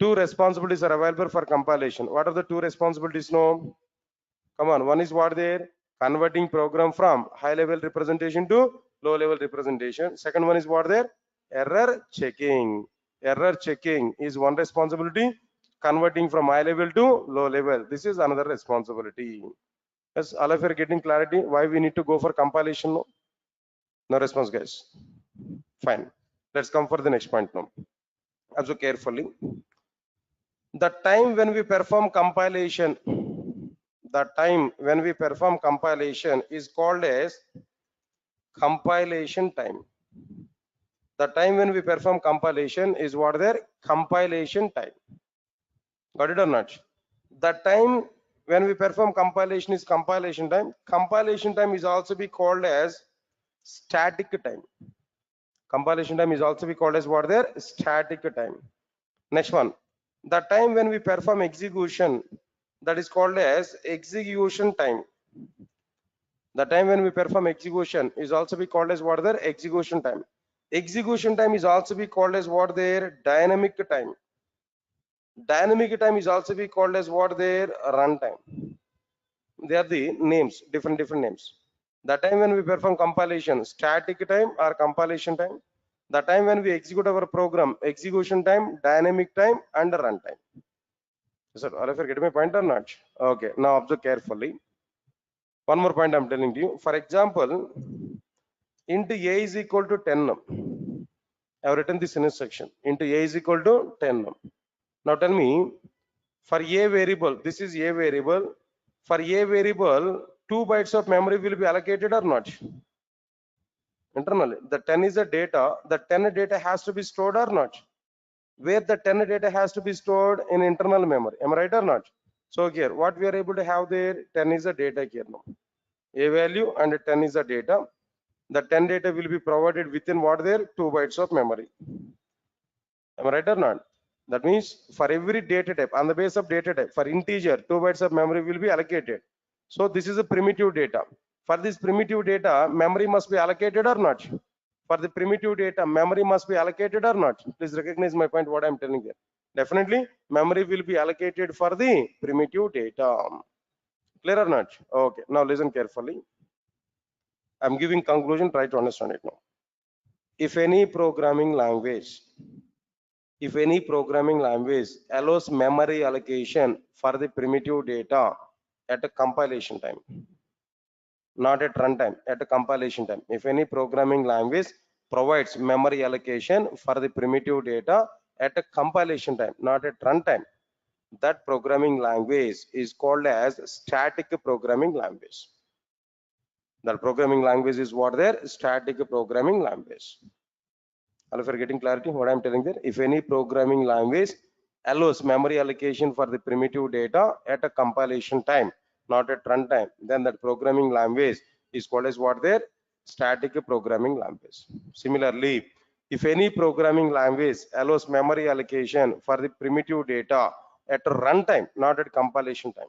two responsibilities are available for compilation. What are the two responsibilities now? Come on, one is what there, converting program from high level representation to low level representation. Second one is what there, error checking. Error checking is one responsibility. Converting from high level to low level, this is another responsibility. Yes, all of you are getting clarity why we need to go for compilation? No, no response, guys. Fine. Let's come for the next point now. Observe carefully. The time when we perform compilation, is called as compilation time. The time when we perform compilation is what there, compilation time. Got it or not? The time when we perform compilation is compilation time. Compilation time is also be called as static time. Compilation time is also be called as what there, static time. Next one, the time when we perform execution, that is called as execution time. The time when we perform execution is also be called as what their execution time. Execution time is also be called as what their dynamic time. Dynamic time is also be called as what their runtime. They are the names, different names. The time when we perform compilation, static time or compilation time. The time when we execute our program, execution time, dynamic time, and runtime. Sir, all of you getting my point or not? Okay, now observe carefully. One more point I'm telling you. For example, int a is equal to 10. I have written this in a section. Int a is equal to 10. Now tell me, for a variable, this is a variable. For a variable, 2 bytes of memory will be allocated or not? Internally, the 10 is a data. The 10 data has to be stored or not? Where the 10 data has to be stored in internal memory. Am I right or not? So here, what we are able to have there, 10 is a data here now. A value and 10 is the data. The 10 data will be provided within what there 2 bytes of memory. Am I right or not? That means for every data type, on the base of data type, for integer 2 bytes of memory will be allocated. So this is a primitive data. For this primitive data, memory must be allocated or not? For the primitive data, memory must be allocated or not? Please recognize my point, what I'm telling here. Definitely memory will be allocated for the primitive data. Clear or not? Okay, now listen carefully. I'm giving conclusion, try to understand it now. If any programming language allows memory allocation for the primitive data at a compilation time, not at runtime, at a compilation time. If any programming language provides memory allocation for the primitive data at a compilation time, not at runtime, that programming language is called as static programming language. That programming language is what there? Static programming language. All of you are getting clarity what I'm telling there? If any programming language allows memory allocation for the primitive data at a compilation time, not at runtime, then that programming language is called as what there? Static programming language. Similarly, if any programming language allows memory allocation for the primitive data at a runtime, not at compilation time.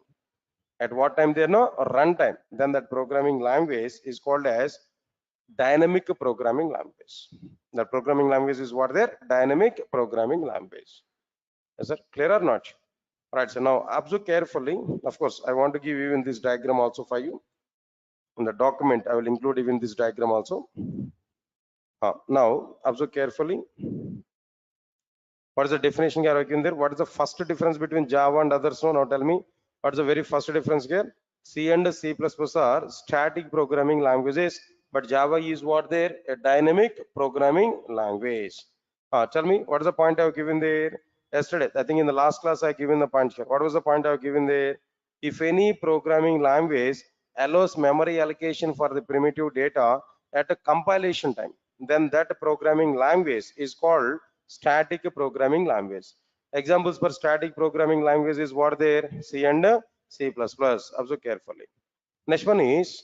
At what time there no runtime, then that programming language is called as dynamic programming language. The programming language is what there? Dynamic programming language. Is that clear or not? Right. So now observe carefully. Of course, I want to give even this diagram also for you. In the document, I will include even this diagram also. Now observe carefully. What is the definition you are working there? What is the first difference between Java and others? Now tell me. What is the very first difference here? C and C++ are static programming languages, but Java is what there? A dynamic programming language. Tell me, what is the point I have given there? Yesterday, I think in the last class I have given the point here. What was the point I have given there? If any programming language allows memory allocation for the primitive data at a compilation time, then that programming language is called static programming language. Examples for static programming language is what there? C and C++. Observe carefully. Next one is,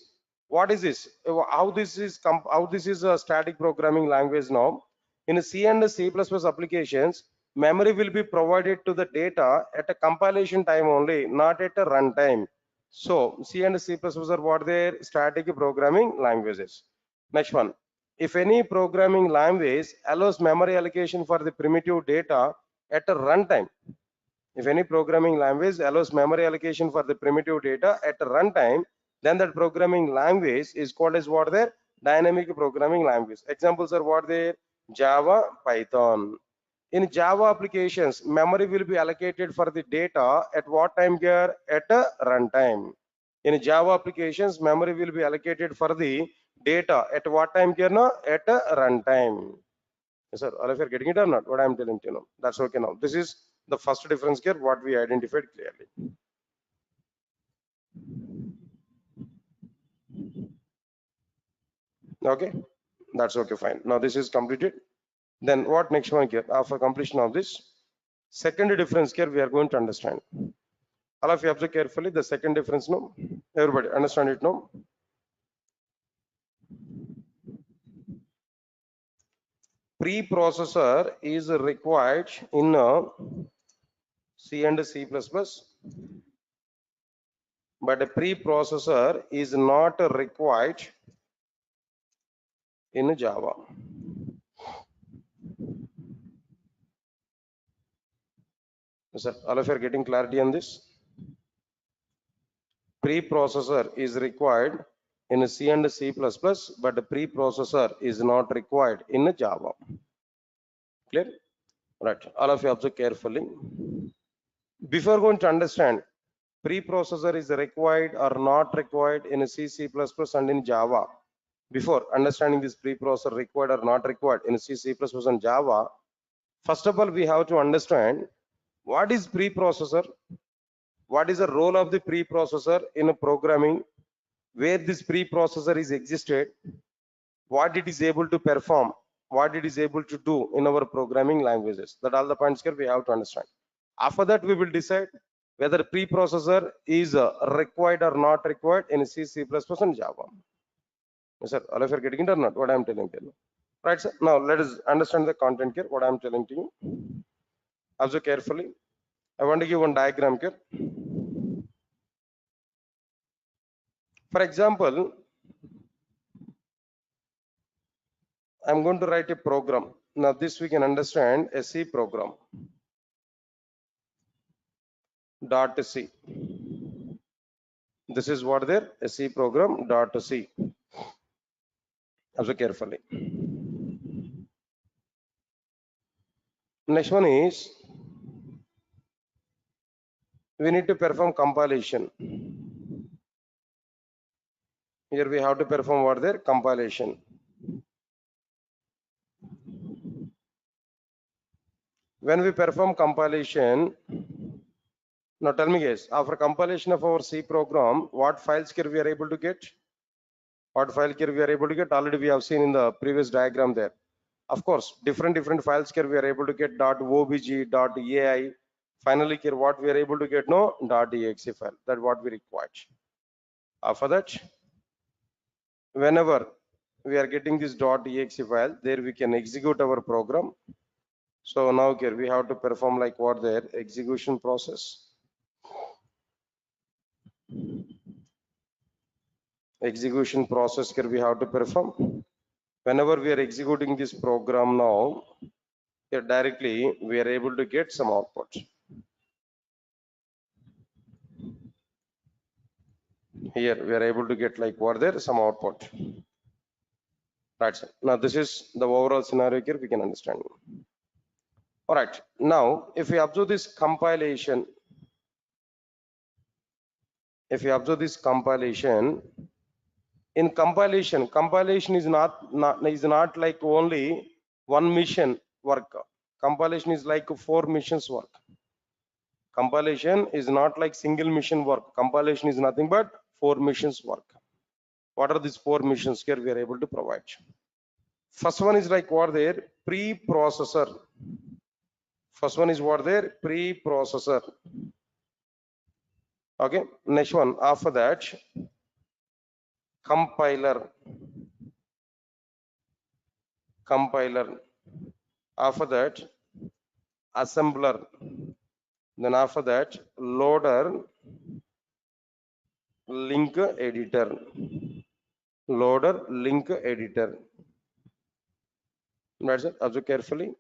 what is this? How this is a static programming language now? In C and C++ applications, memory will be provided to the data at a compilation time only, not at a runtime. So C and C++ are what their static programming languages. Next one, if any programming language allows memory allocation for the primitive data at a runtime, if any programming language allows memory allocation for the primitive data at a runtime, then that programming language is called as what there? Dynamic programming language. Examples are what there? Java, Python. In Java applications, memory will be allocated for the data at what time here? At a runtime. In Java applications, memory will be allocated for the data at what time here? No? At a runtime. Yes, sir. All of you are getting it or not? What I am telling you now. That's okay now. This is the first difference here, what we identified clearly. Okay, that's okay, fine. Now this is completed. Then what next one here? After completion of this, second difference here we are going to understand. All of you observe carefully the second difference now. Everybody understand it now? Preprocessor is required in C and C++, but a preprocessor is not required in Java. Sir, all of you are getting clarity on this? Preprocessor is required in C and C++, but the preprocessor is not required in Java. Clear? Right. All of you observe carefully. Before going to understand preprocessor is required or not required in C, C++ and in Java. Before understanding this preprocessor required or not required in C, C++ and Java, first of all, we have to understand what is preprocessor, what is the role of the preprocessor in programming, where this preprocessor is existed, what it is able to perform, what it is able to do in our programming languages. That all the points here we have to understand. After that, we will decide whether preprocessor is required or not required in C, C++ and Java. Yes, sir, all of you are getting it or not? What I am telling you. Right, sir. Now let us understand the content here. What I am telling to you. Observe carefully. I want to give one diagram here. For example, I'm going to write a program. Now this we can understand a C program. Dot C. This is what there a C program dot C. Observe carefully. Next one is we need to perform compilation. Here we have to perform what there compilation. When we perform compilation, now tell me guys, after compilation of our C program, what files here we are able to get? What file here we are able to get? Already we have seen in the previous diagram there. Of course, different files here we are able to get .obj, .ai. Finally here what we are able to get? No, .exe file. That's what we required. After that, whenever we are getting this .exe file, there we can execute our program. So now here we have to perform like what there execution process. Execution process here we have to perform. Whenever we are executing this program now, here directly we are able to get some output. Here we are able to get like what there some output. Right, sir. Now this is the overall scenario here we can understand. All right, now if we observe this compilation, in compilation is not like only one mission work. Compilation is like 4 missions work. Compilation is not like single mission work. Compilation is nothing but 4 missions work. What are these 4 missions here we are able to provide? First one is like what there preprocessor. First one is what there preprocessor. Okay, next one after that compiler. After that assembler. Then after that loader, link editor. That's it. Observe carefully.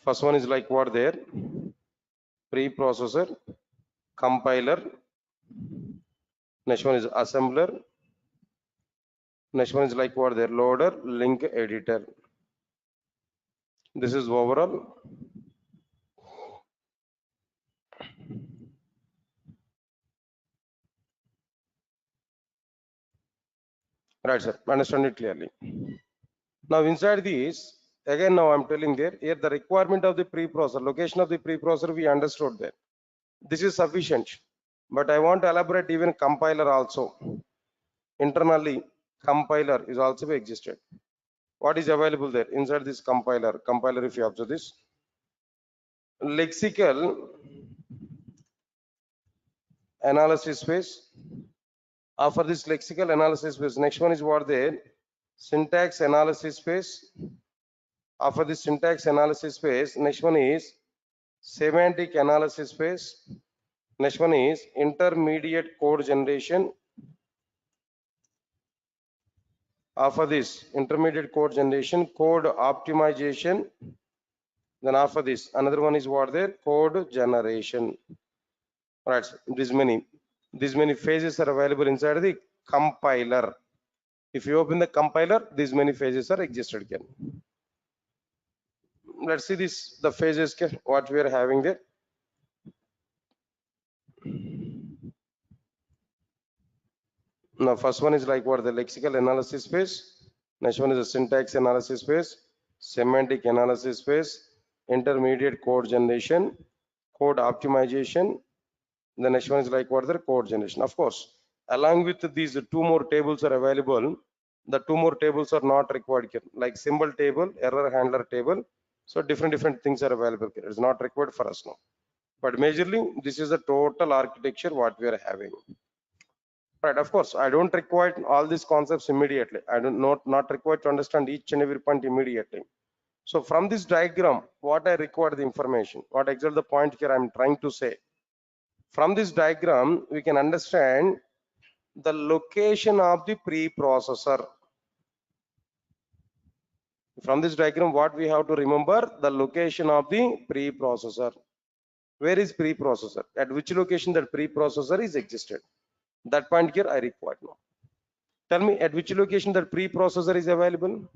First one is like what there preprocessor, compiler. Next one is assembler. Next one is like what there loader, link editor. This is overall. Right, sir. Understand it clearly. Now inside these, again now I'm telling there, here the requirement of the preprocessor, location of the preprocessor we understood there. This is sufficient, but I want to elaborate even compiler also. Internally, compiler is also existed. What is available there inside this compiler? Compiler, if you observe this, lexical analysis phase. After this lexical analysis phase, next one is what there? Syntax analysis phase. After this syntax analysis phase, next one is semantic analysis phase. Next one is intermediate code generation. After this intermediate code generation, code optimization. Then after this, another one is what there? Code generation. Right. These many phases are available inside the compiler. If you open the compiler, these many phases are existed here. Let's see this the phases what we are having there. Now first one is like what the lexical analysis phase. Next one is the syntax analysis phase, semantic analysis phase, intermediate code generation, code optimization. The next one is like what the code generation. Of course, along with these two more tables are available. The two more tables are not required here, like symbol table, error handler table. So different things are available here. It's not required for us now. But majorly, this is the total architecture what we are having. Right, of course, I don't require all these concepts immediately. I don't not required to understand each and every point immediately. So from this diagram, what I require the information, what exactly the point here I'm trying to say. From this diagram, we can understand the location of the preprocessor. From this diagram, what we have to remember, the location of the preprocessor. Where is preprocessor? At which location that preprocessor is existed? That point here I require now. Tell me at which location that preprocessor is available?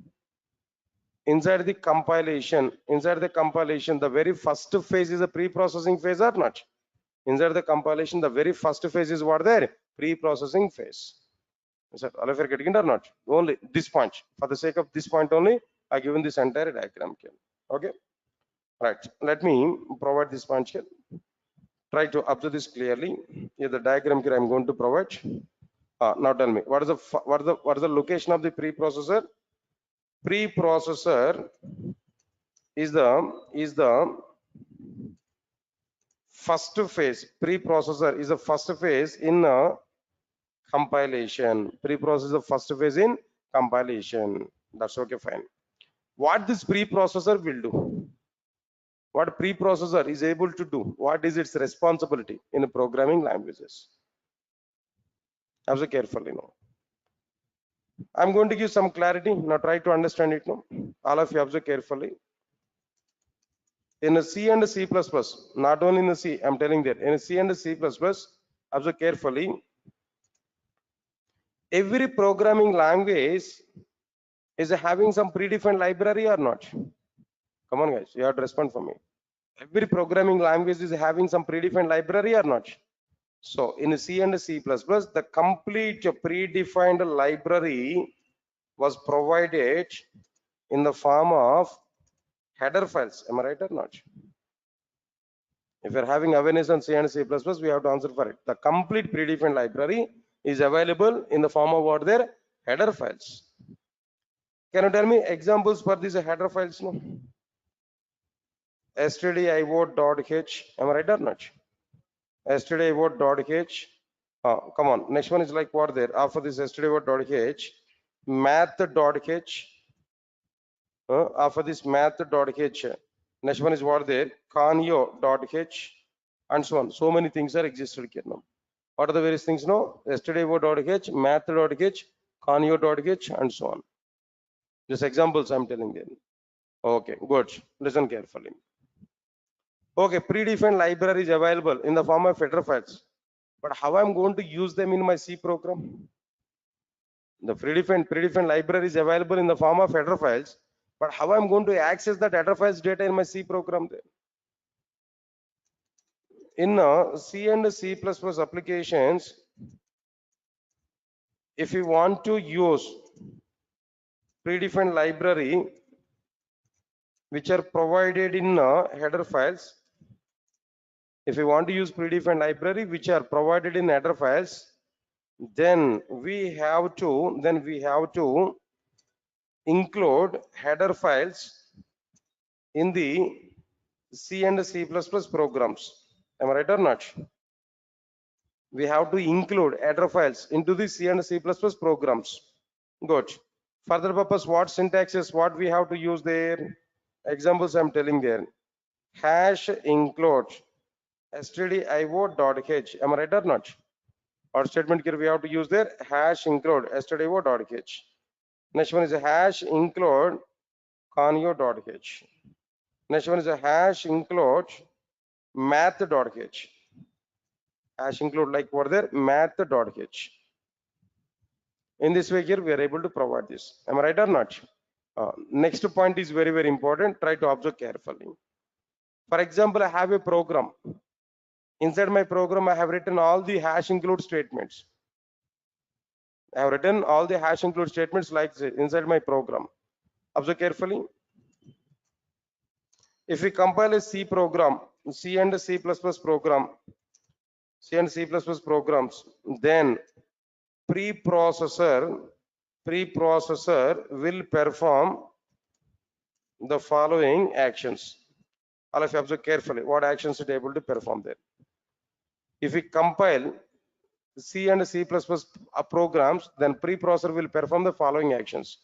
Inside the compilation. Inside the compilation, the very first phase is a pre-processing phase or not? Inside the compilation, the very first phase is what there? Pre-processing phase. Is that all of you are getting it or not? Only this point. For the sake of this point only, I given this entire diagram here. Okay. Right. Let me provide this point here. Try to observe this clearly. Here the diagram here I'm going to provide. Now tell me what is the location of the preprocessor? Preprocessor is the first phase. Preprocessor is the first phase in compilation. Preprocessor is the first phase in compilation. That's okay, fine. What this preprocessor will do? What preprocessor is able to do? What is its responsibility in programming languages? Observe carefully now. I'm going to give some clarity. Now try to understand it now. All of you observe carefully. In a C and C++, not only in the C, I'm telling that in a C and C++, observe carefully. Every programming language is having some predefined library or not? Come on, guys, you have to respond for me. Every programming language is having some predefined library or not? So in C and C++, the complete predefined library was provided in the form of header files. Am I right or not? If you're having awareness on C and C++, we have to answer for it. The complete predefined library is available in the form of what there? Header files. Can you tell me examples for these header files? No? stdio.h. Am I right or not? stdio.h. Come on. Next one is like what there? After this stdio.h, math.h. After this math.h. Next one is what there? conio.h and so on. So many things are existed here now. What are the various things now? stdio.h, math.h, conio.h and so on. Just examples I'm telling them. Okay, good. Listen carefully. Okay, predefined library is available in the form of header files. But how I'm going to use them in my C program? The predefined library is available in the form of header files. But how I'm going to access that header files data in my C program then? In C and C++ applications, if you want to use predefined library which are provided in header files, if you want to use predefined library which are provided in header files, then we have to include header files in the C and C++ programs. Am I right or not? we have to include header files into the C and C++ programs. Good. Further purpose, what syntaxes, what we have to use there? Examples I'm telling there. Hash include stdio.h. Am I right or not? Or statement here we have to use there hash include stdio.h. Next one is a hash include conio.h. Next one is a hash include math.h. Hash include like what there math.h. In this way here we are able to provide this. Am I right or not? Next point is very, very important. Try to observe carefully. For example, I have a program. Inside my program, I have written all the hash include statements. I have written all the hash include statements like this inside my program. Observe carefully. If we compile a C program, C and C++ program, C and C++ programs, then preprocessor will perform the following actions. All of you observe carefully what actions it able to perform there. If we compile C and C++ programs, then preprocessor will perform the following actions.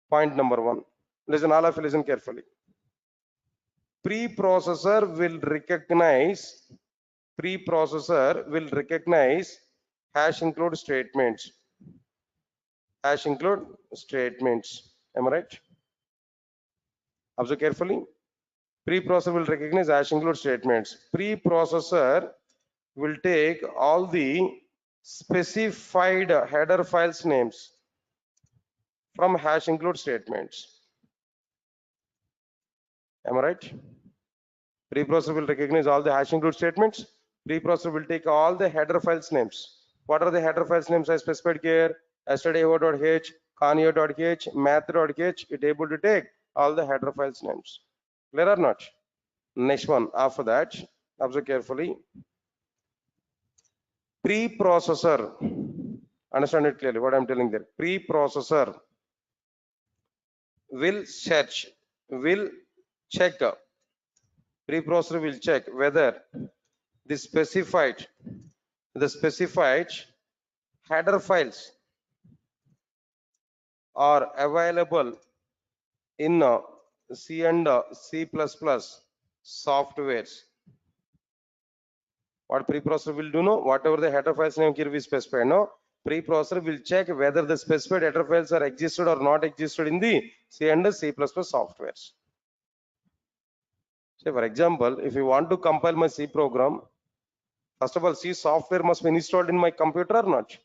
Point number one. Listen, all of you listen carefully. Preprocessor will recognize hash include statements. Hash include statements. Am I right? Observe carefully. Preprocessor will recognize hash include statements. Preprocessor will take all the specified header files names from hash include statements. Am I right? Preprocessor will recognize all the hash include statements. Preprocessor will take all the header files names. What are the header files names I specified here? stdio.h, conio.h, math.h. It able to take all the header files names. Clear or not? Next one. After that, observe carefully. Preprocessor. Understand it clearly. What I'm telling there. Preprocessor will check. Preprocessor will check whether the specified header files are available in C and C++ softwares. What preprocessor will do? No, whatever the header files name here we specify. No, preprocessor will check whether the specified header files are existed or not existed in the C and C++ softwares. Say for example, if you want to compile my C program, first of all, C software must be installed in my computer or not.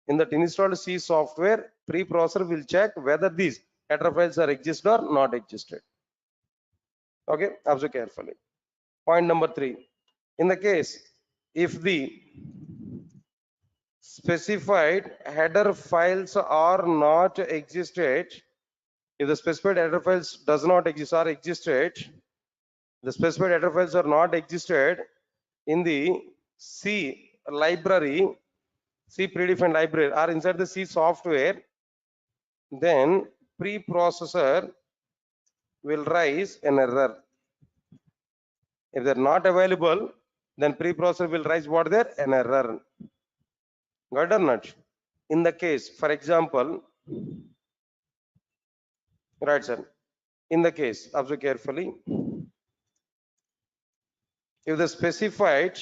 In that installed C software, preprocessor will check whether these header files are existed or not existed. Okay, observe carefully. Point number 3. In the case, if the specified header files are not existed, if the specified header files does not exist or existed, the specified header files are not existed in the C library, C predefined library or inside the C software, then preprocessor will raise an error. If they're not available, then preprocessor will raise what there? An error. Got it or not? In the case, for example, right sir, in the case, observe carefully, if the specified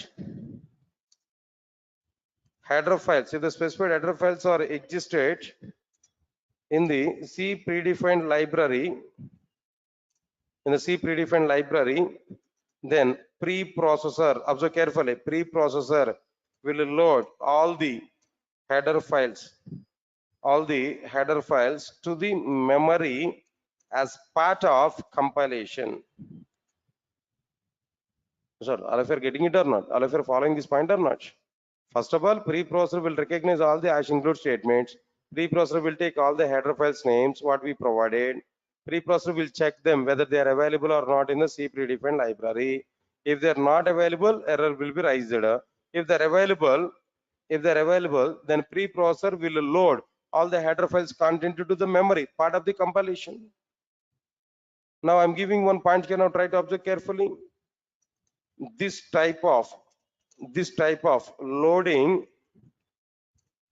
header files, are existed in the C predefined library, then preprocessor, observe carefully, preprocessor will load all the header files to the memory as part of compilation. Sir, all of you are getting it or not? All of you are following this point or not? First of all, preprocessor will recognize all the hash include statements. Preprocessor will take all the header files names what we provided. Preprocessor will check them whether they are available or not in the C predefined library. If they are not available, error will be raised. If they are available, then preprocessor will load all the header files content to the memory, part of the compilation. Now I'm giving one point here. Now try to observe carefully. This type of loading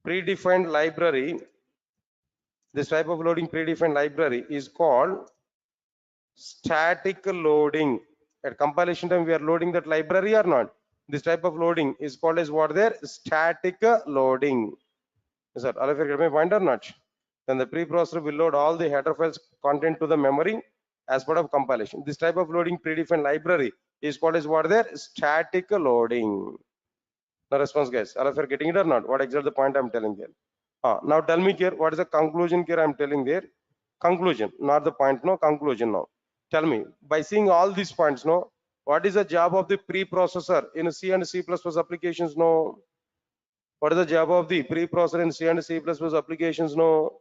predefined library, this type of loading predefined library is called static loading. At compilation time, we are loading that library or not? This type of loading is called as what there? Static loading. Is that all of you get my point or not? Then the preprocessor will load all the header files content to the memory as part of compilation. This type of loading predefined library is called as what there? Static loading. The response, guys. All of you are getting it or not? What exactly the point I'm telling here? Now tell me here, what is the conclusion here I'm telling there? Conclusion, not the point, no, conclusion now. Tell me, by seeing all these points, no, what is the job of the preprocessor in C and C++ applications, no? What is the job of the preprocessor in C and C++ applications, no?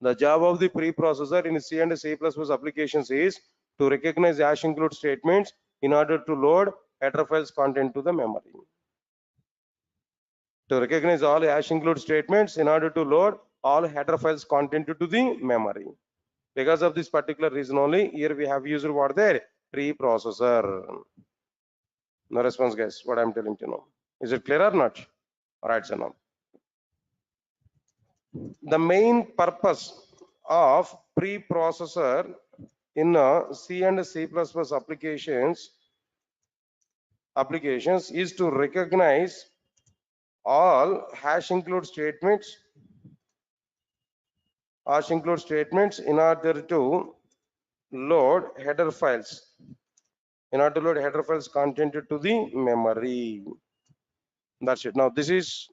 The job of the preprocessor in C and C++ applications is to recognize hash include statements in order to load header files content to the memory. To recognize all hash include statements in order to load all header files content to the memory. Because of this particular reason only, here we have used what there? Preprocessor. No response, guys. What I'm telling you now. Is it clear or not? All right, so now. The main purpose of preprocessor in C and C++ applications is to recognize all hash include statements in order to load header files content to the memory. That's it. Now this is,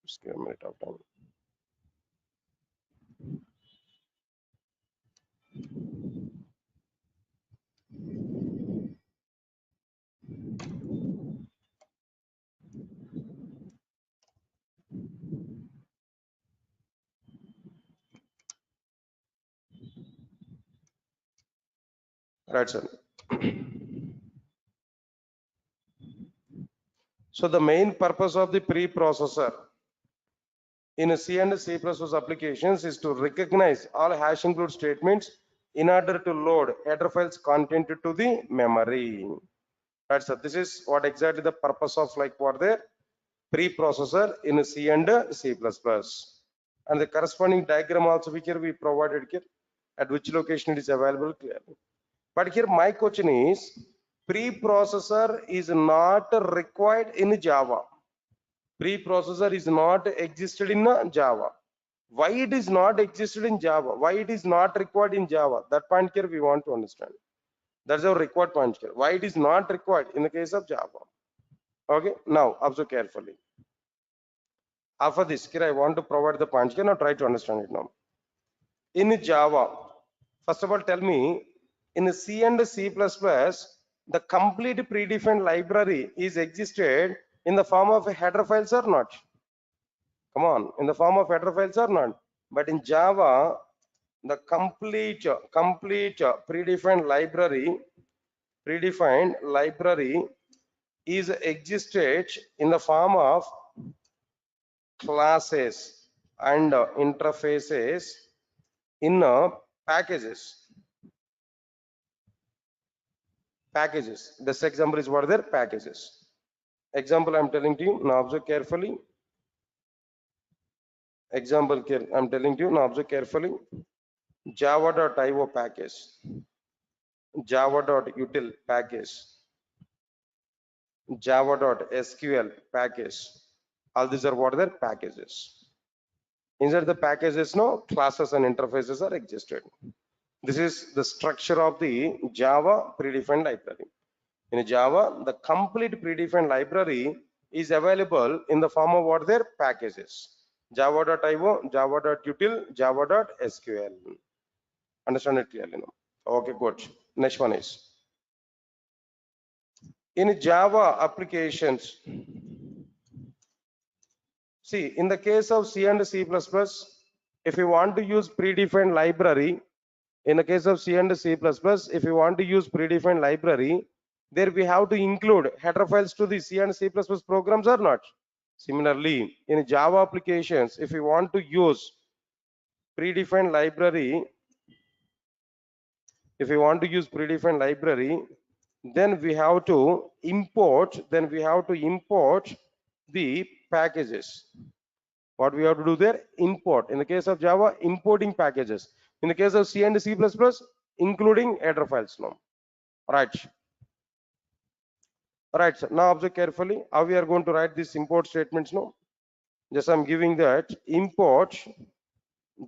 just give a minute of time. Right, sir. So the main purpose of the preprocessor in a C and C++ applications is to recognize all hash include statements in order to load header files content to the memory. Right, sir. This is what exactly the purpose of like what the preprocessor in a C and C++. And the corresponding diagram also here we provided here at which location it is available clearly. But here my question is, preprocessor is not required in Java. Preprocessor is not existed in Java. Why it is not existed in Java? Why it is not required in Java? That point here we want to understand. That's our required point here. Why it is not required in the case of Java? Okay, now observe carefully. After this, here I want to provide the point here. Now try to understand it now. In Java, first of all, tell me, in C and C++, the complete predefined library is existed in the form of header files or not? Come on, in the form of header files or not? But in Java, the complete predefined library is existed in the form of classes and interfaces in packages. This example is what their packages. Example I'm telling to you, now observe carefully. Example here I'm telling to you, now observe carefully. Java.io package, Java.util package, Java.sql package. All these are what their packages. Inside the packages, no classes and interfaces are existed. This is the structure of the Java predefined library. In Java, the complete predefined library is available in the form of what their packages. Java.io, Java.util, Java.sql. Understand it clearly now? Okay, good. Next one is, in Java applications, see, in the case of C and C++, if you want to use predefined library, in the case of C and C++, if you want to use predefined library, there we have to include header files to the C and C++ programs or not. Similarly, in Java applications, if you want to use predefined library, then we have to import the packages. What we have to do there? Import. In the case of Java, importing packages. In the case of C and C++, including header files now. Right. Right, sir. Now observe carefully how we are going to write these import statements now. Just I'm giving that import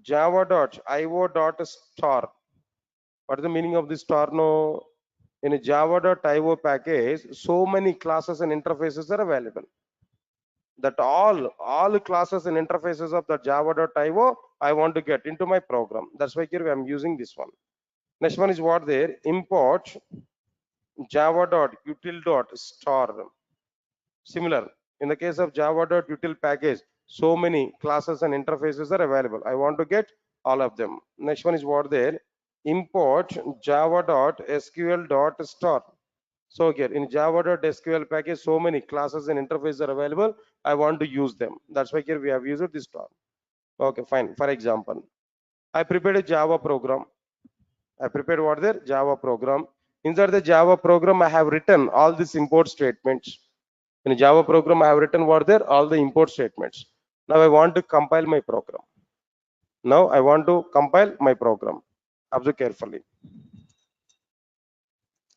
java.io.star. What is the meaning of this star now? In a java.io package, so many classes and interfaces are available. That all classes and interfaces of the java.io I want to get into my program. That's why here I'm using this one. Next one is what there? Import java.util.star. Similar, in the case of java.util package, so many classes and interfaces are available. I want to get all of them. Next one is what there? Import java.sql.star. So here in java.sql package, so many classes and interfaces are available. I want to use them. That's why here we have used this star. Okay, fine. For example, I prepared a Java program. I prepared what there? Java program. Inside the Java program, I have written all these import statements. In a Java program, I have written what there? All the import statements. Now I want to compile my program. Now I want to compile my program. Observe carefully.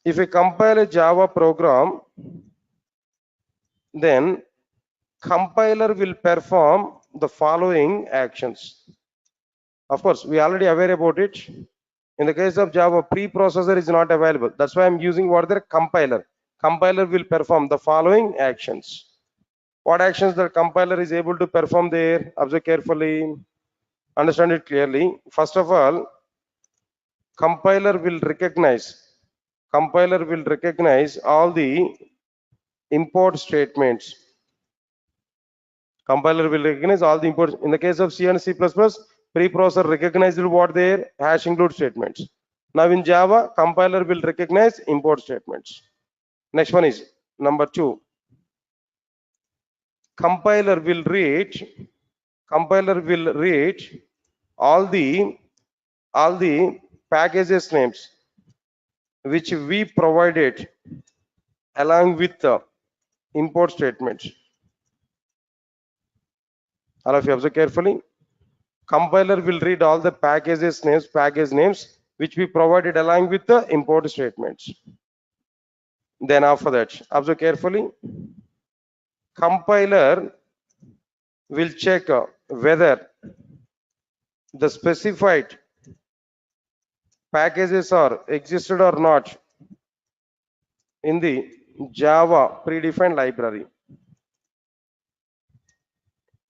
If I compile a Java program, then compiler will perform the following actions. Of course, we already aware about it. In the case of Java, preprocessor is not available. That's why I'm using what the compiler. Compiler will perform the following actions. What actions the compiler is able to perform there? Observe carefully. Understand it clearly. First of all, compiler will recognize all the import statements. Compiler will recognize all the imports. In the case of C and C++, preprocessor recognized what their hash include statements. Now in Java, compiler will recognize import statements. Next one is number 2. Compiler will read all the packages names which we provided along with the import statements. All of you observe carefully. Compiler will read all the package names which we provided along with the import statements. Then after that, observe carefully. Compiler will check whether the specified packages are existed or not in the Java predefined library.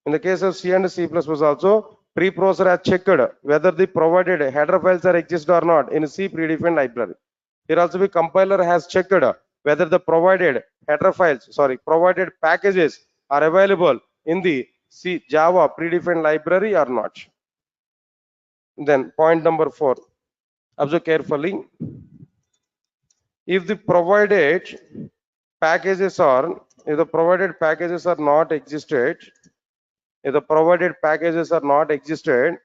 In the case of C and C++ also, preprocessor has checked whether the provided header files are exist or not in C predefined library. Here also the compiler has checked whether the provided provided packages are available in the C Java predefined library or not. Then point number 4. Observe carefully. If the provided packages are not existed, if the provided packages are not existed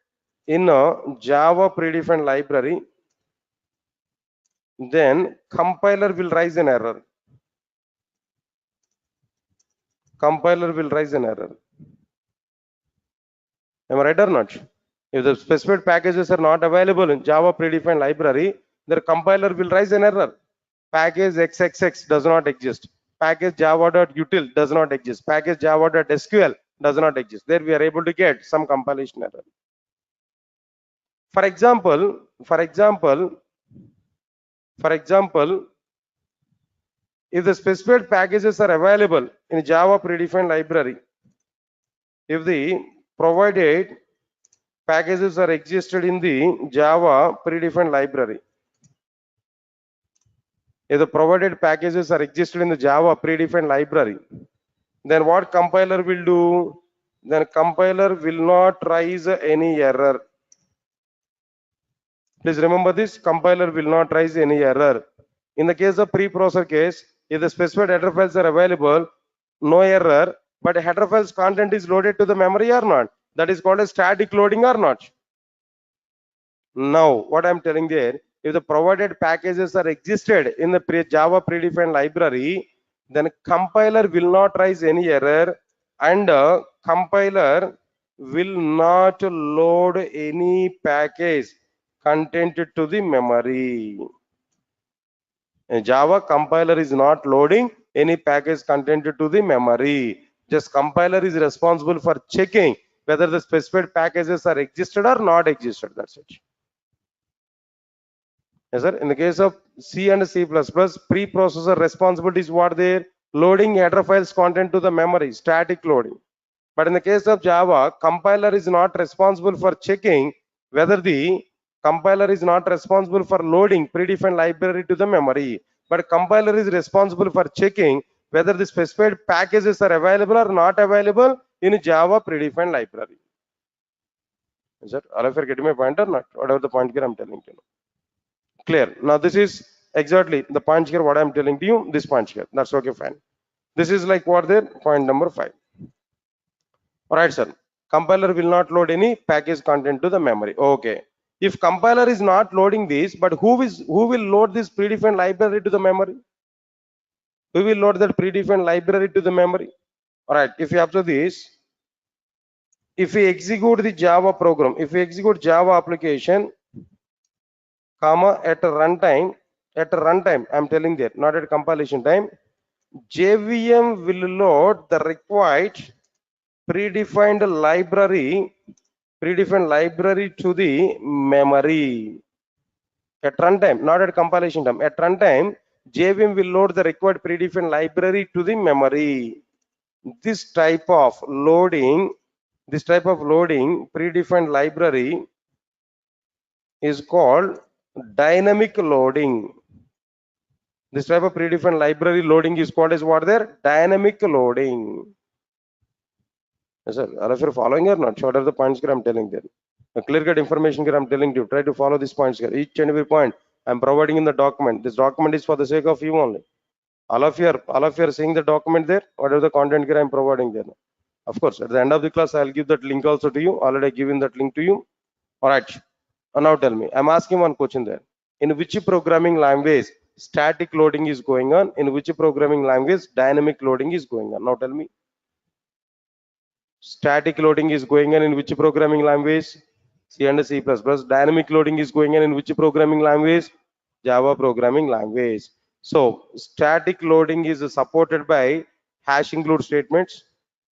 in a Java predefined library, then compiler will raise an error. Compiler will raise an error. Am I right or not? If the specified packages are not available in Java predefined library, the compiler will raise an error. Package XXX does not exist. Package java.util does not exist. Package java.sql does not exist. There we are able to get some compilation error. For example, if the specified packages are available in Java predefined library, if the provided packages are existed in the Java predefined library, if the provided packages are existed in the Java predefined library, then what compiler will do? Then compiler will not raise any error. Please remember this, compiler will not raise any error. In the case of preprocessor case, if the specified header files are available, no error, but header files content is loaded to the memory or not. That is called a static loading or not. Now, what I'm telling there, if the provided packages are existed in the Java predefined library, then compiler will not raise any error, and compiler will not load any package content to the memory. In Java, compiler is not loading any package content to the memory. Just compiler is responsible for checking whether the specified packages are existed or not existed. That's it. Yes, sir. In the case of C and C++, preprocessor responsibility is what there? Loading header files content to the memory, static loading. But in the case of Java, compiler is not responsible for checking whether the compiler is not responsible for loading predefined library to the memory. But compiler is responsible for checking whether the specified packages are available or not available in Java predefined library. Is that all of you are getting my point or not? Whatever the point here I'm telling you. Clear. Now this is exactly the point here. What I'm telling to you, this point here. That's okay, fine. This is like what there? Point number 5. All right, sir. Compiler will not load any package content to the memory. Okay. If compiler is not loading this, but who will load this predefined library to the memory? Who will load that predefined library to the memory? All right. If you observe this, if we execute the Java program, if we execute Java application, comma at a runtime, I'm telling that, not at compilation time, JVM will load the required predefined library to the memory at runtime, not at compilation time. At runtime, JVM will load the required predefined library to the memory. This type of loading predefined library is called dynamic loading. This type of predefined library loading is called as what there? Dynamic loading. Yes, sir. Are you following or not? What are the points here I'm telling there? A clear cut information here I'm telling you. Try to follow these points here. Each and every point I'm providing in the document. This document is for the sake of you only. All of you are seeing the document there. Whatever the content here I'm providing there. Of course, at the end of the class, I'll give that link also to you. Already given that link to you. All right. Now tell me. I'm asking one question there. In which programming language static loading is going on? In which programming language dynamic loading is going on? Now tell me. Static loading is going on in which programming language? C and C++. Dynamic loading is going on in which programming language? Java programming language. So static loading is supported by hash include statements,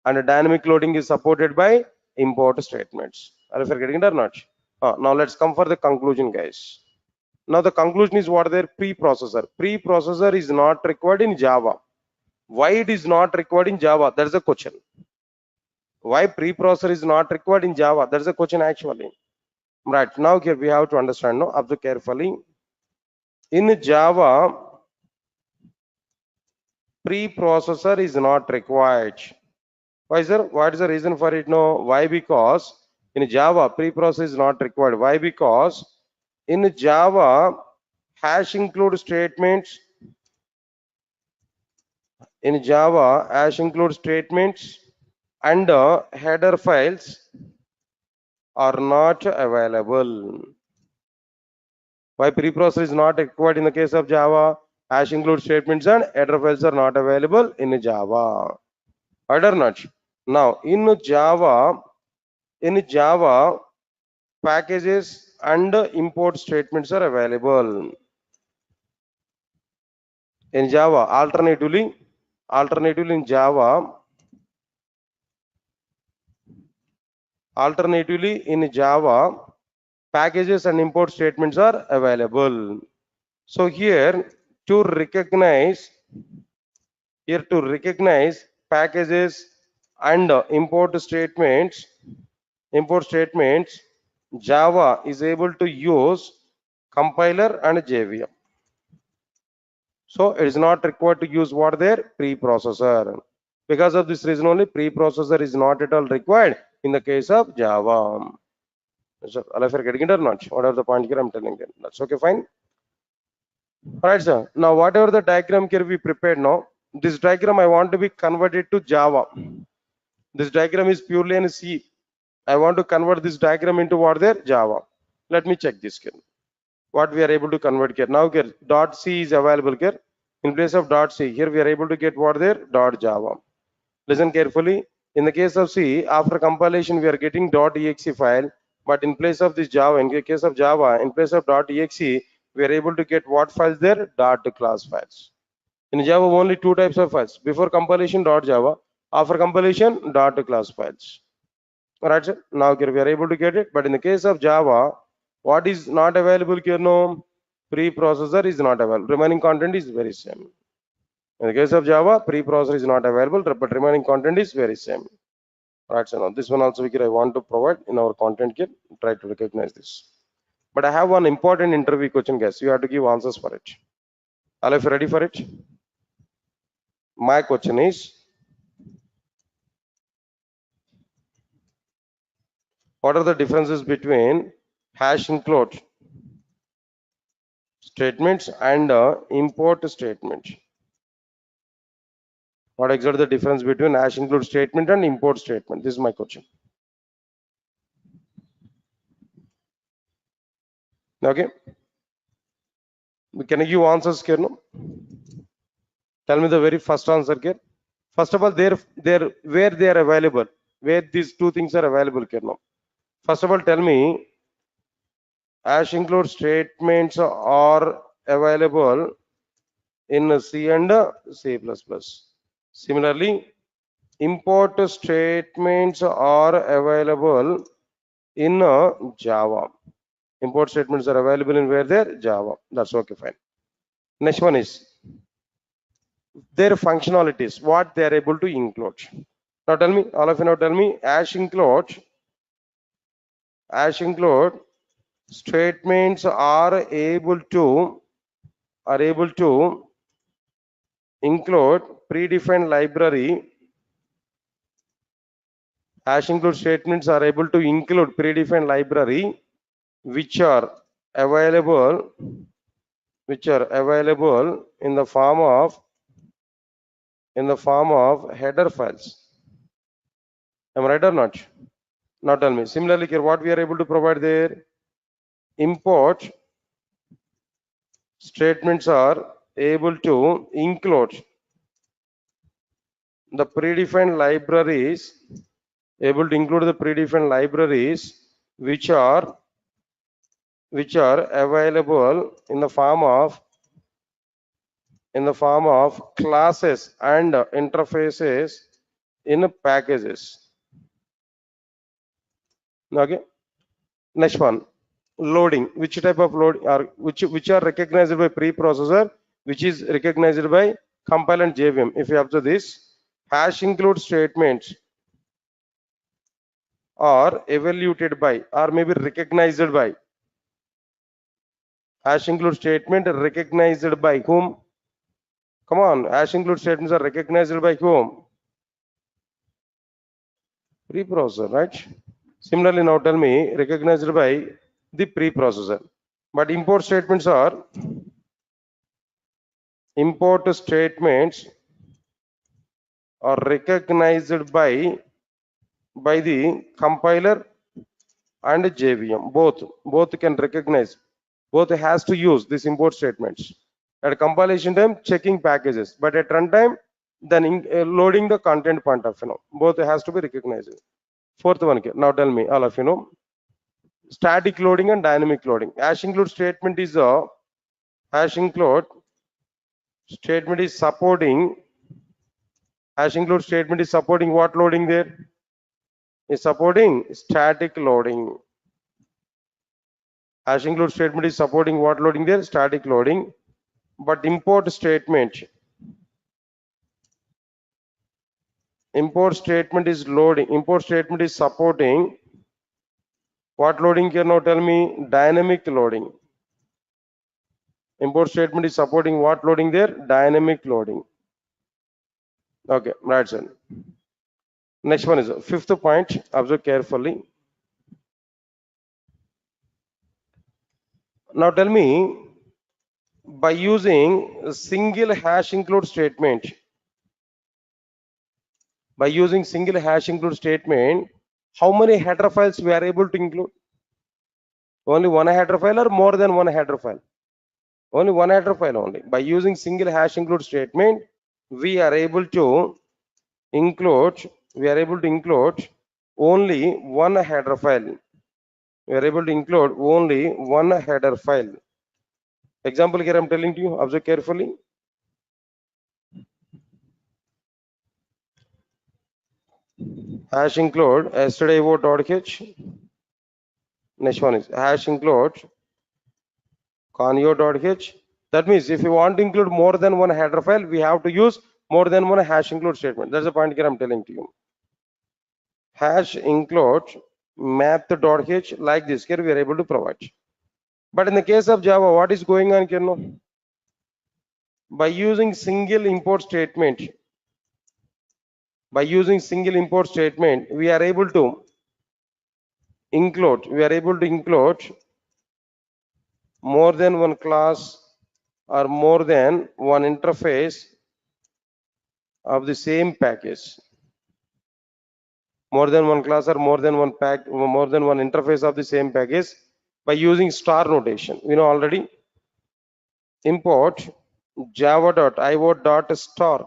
and dynamic loading is supported by import statements. Are you getting it or not? Now let's come for the conclusion, guys. Now the conclusion is what their preprocessor. Preprocessor is not required in Java. Why it is not required in Java? That's the question. Why preprocessor is not required in Java? That's the question actually. Right, now here we have to understand, no, observe carefully. In Java, preprocessor is not required. Why, sir? What is the reason for it? No, why? Because in Java, preprocessor is not required. Why? Because in Java, hash include statements. In Java, hash include statements and header files are not available. Why preprocessor is not required in the case of Java? Hash include statements and header files are not available in Java. Right or not? Now in Java, packages and import statements are available. In Java, alternatively in Java, packages and import statements are available. So here to recognize packages and import statements, Java is able to use compiler and JVM. So it is not required to use what their preprocessor. Because of this reason only, preprocessor is not at all required in the case of Java. So, all of you are getting it or not? What are the point here I'm telling them? That's okay, fine. All right, sir. Now, whatever the diagram here we prepared now, this diagram I want to be converted to Java. This diagram is purely in C. I want to convert this diagram into what there? Java. Let me check this here. What we are able to convert here. Now here .c is available here. In place of .c, here we are able to get what there? .java. Listen carefully. In the case of C, after compilation, we are getting .exe file, but in place of this Java, in the case of Java, in place of .exe, we are able to get what files there? .class files. In Java, only two types of files. Before compilation, .java. After compilation, .class files. Alright, sir. Now here we are able to get it. But in the case of Java, what is not available here? No, preprocessor is not available. Remaining content is very same. In the case of Java, preprocessor is not available, but remaining content is very same. Right, so now this one also I want to provide in our content kit. Try to recognize this. But I have one important interview question, guys. You have to give answers for it. All of you ready for it? My question is, what are the differences between hash include statements and import statements? What exactly the difference between hash include statement and import statement? This is my question. Okay. Can you give answers here? No? Tell me the very first answer here. First of all, where they are available, where these two things are available here. No? First of all, tell me, hash include statements are available in C and C++. Similarly, import statements are available in Java. Import statements are available in where there? Java. That's okay, fine. Next one is their functionalities, what they are able to include. Now tell me, all of you now tell me, hash include statements are able to include predefined library. Hash include statements are able to include predefined library which are available in the form of header files. Am I right or not? Now tell me. Similarly, here what we are able to provide there? Import statements are able to include the predefined libraries, which are available in the form of classes and interfaces in packages. Okay. Next one, loading. Which type of load are which are recognized by preprocessor, which is recognized by compile and JVM. If you observe this, hash include statements are evaluated by or maybe recognized by. Hash include statement recognized by whom? Come on, hash include statements are recognized by whom? Preprocessor, right? Similarly, now tell me, recognized by the preprocessor. But import statements are recognized by the compiler and JVM. Both can recognize. Both has to use these import statements. At compilation time, checking packages, but at runtime, then loading the content point of both has to be recognized. Fourth one, now tell me, all of static loading and dynamic loading. Hash include statement is supporting. Hash include statement is supporting what loading there? Is supporting static loading. Hash include statement is supporting what loading there? Static loading. But import statement is loading. Import statement is supporting what loading here? Now tell me, dynamic loading. Import statement is supporting what loading there? Dynamic loading. Okay, right, sir. Next one is fifth point. Observe carefully. Now tell me, by using a single hash include statement, how many header files we are able to include? Only one header file or more than one header file? Only one header file only. By using single hash include statement, we are able to include we are able to include only one header file. We are able to include only one header file. Example here I'm telling to you, observe carefully. Hash include yesterday.h. Next one is hash include conio.h. That means if you want to include more than one header file, we have to use more than one hash include statement. That's the point here I'm telling to you. Hash include math.h, like this here we are able to provide. But in the case of Java, what is going on here now? By using single import statement, we are able to include more than one class or more than one interface of the same package. More than one class or more than one interface of the same package by using star notation. We know already. Import java.io.star.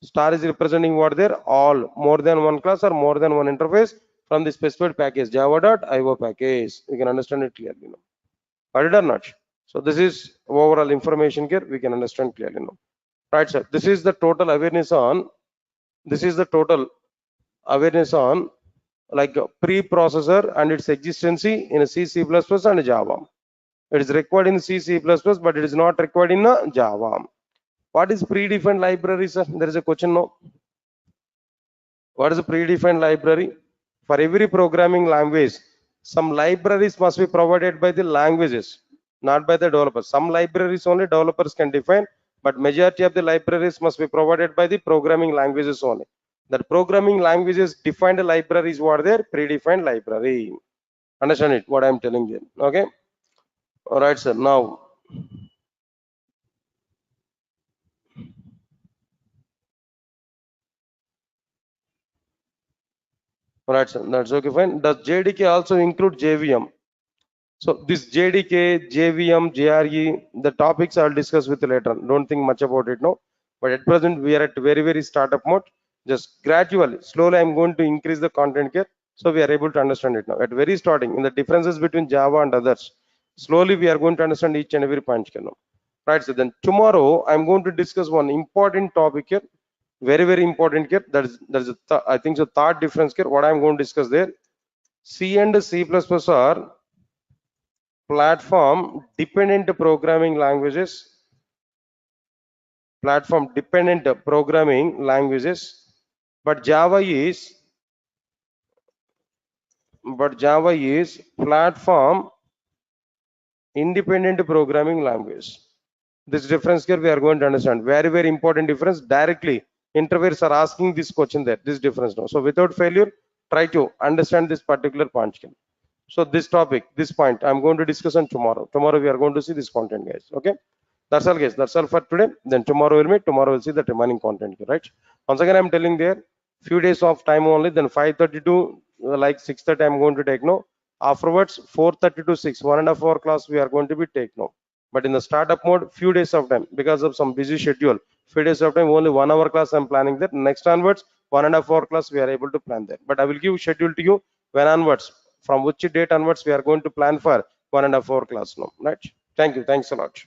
Star is representing what there? All, more than one class or more than one interface from the specified package, java.io package. We can understand it clearly now. Got it or not? So this is overall information here. We can understand clearly now. Right, sir. This is the total awareness on. Like a preprocessor and its existency in a C, C++ and Java. It is required in C, C++, but it is not required in Java. What is predefined library, sir? There is a question now. What is a predefined library? For every programming language, some libraries must be provided by the languages, not by the developers. Some libraries only developers can define, but majority of the libraries must be provided by the programming languages only. That programming languages defined libraries what their predefined library. Understand it? What I am telling you. Okay. All right, sir. Now, all right, sir. That's okay. Fine. Does JDK also include JVM? So this JDK, JVM, JRE, the topics I'll discuss with you later. Don't think much about it now. But at present, we are at very startup mode. Just gradually, slowly, I'm going to increase the content here. So we are able to understand it now. At very starting, in the differences between Java and others, slowly we are going to understand each and every point here now. Right. So then tomorrow, I'm going to discuss one important topic here. Very important here. I think the third difference here. What I'm going to discuss there. C and C++ are platform dependent programming languages, but Java is platform independent programming language. This difference here we are going to understand. Very important difference. Directly interviewers are asking this question there, this difference now. So without failure, try to understand this particular point. So this topic, this point, I'm going to discuss on tomorrow. Tomorrow we are going to see this content, guys. Okay. That's all, guys. That's all for today. Then tomorrow we'll meet. Tomorrow we'll see the remaining content, right? Once again, I'm telling there, few days of time only. Then 5:30 to like 6:30, I'm going to take no. Afterwards, 4:30 to 6, 1.5 hour class we are going to be take no. But in the startup mode, few days of time because of some busy schedule. Few days of time, only 1 hour class I'm planning that. Next onwards, 1.5 hour class we are able to plan that. But I will give schedule to you when onwards. From which date onwards we are going to plan for 1.5 hour class now, right? Thank you. Thanks a lot.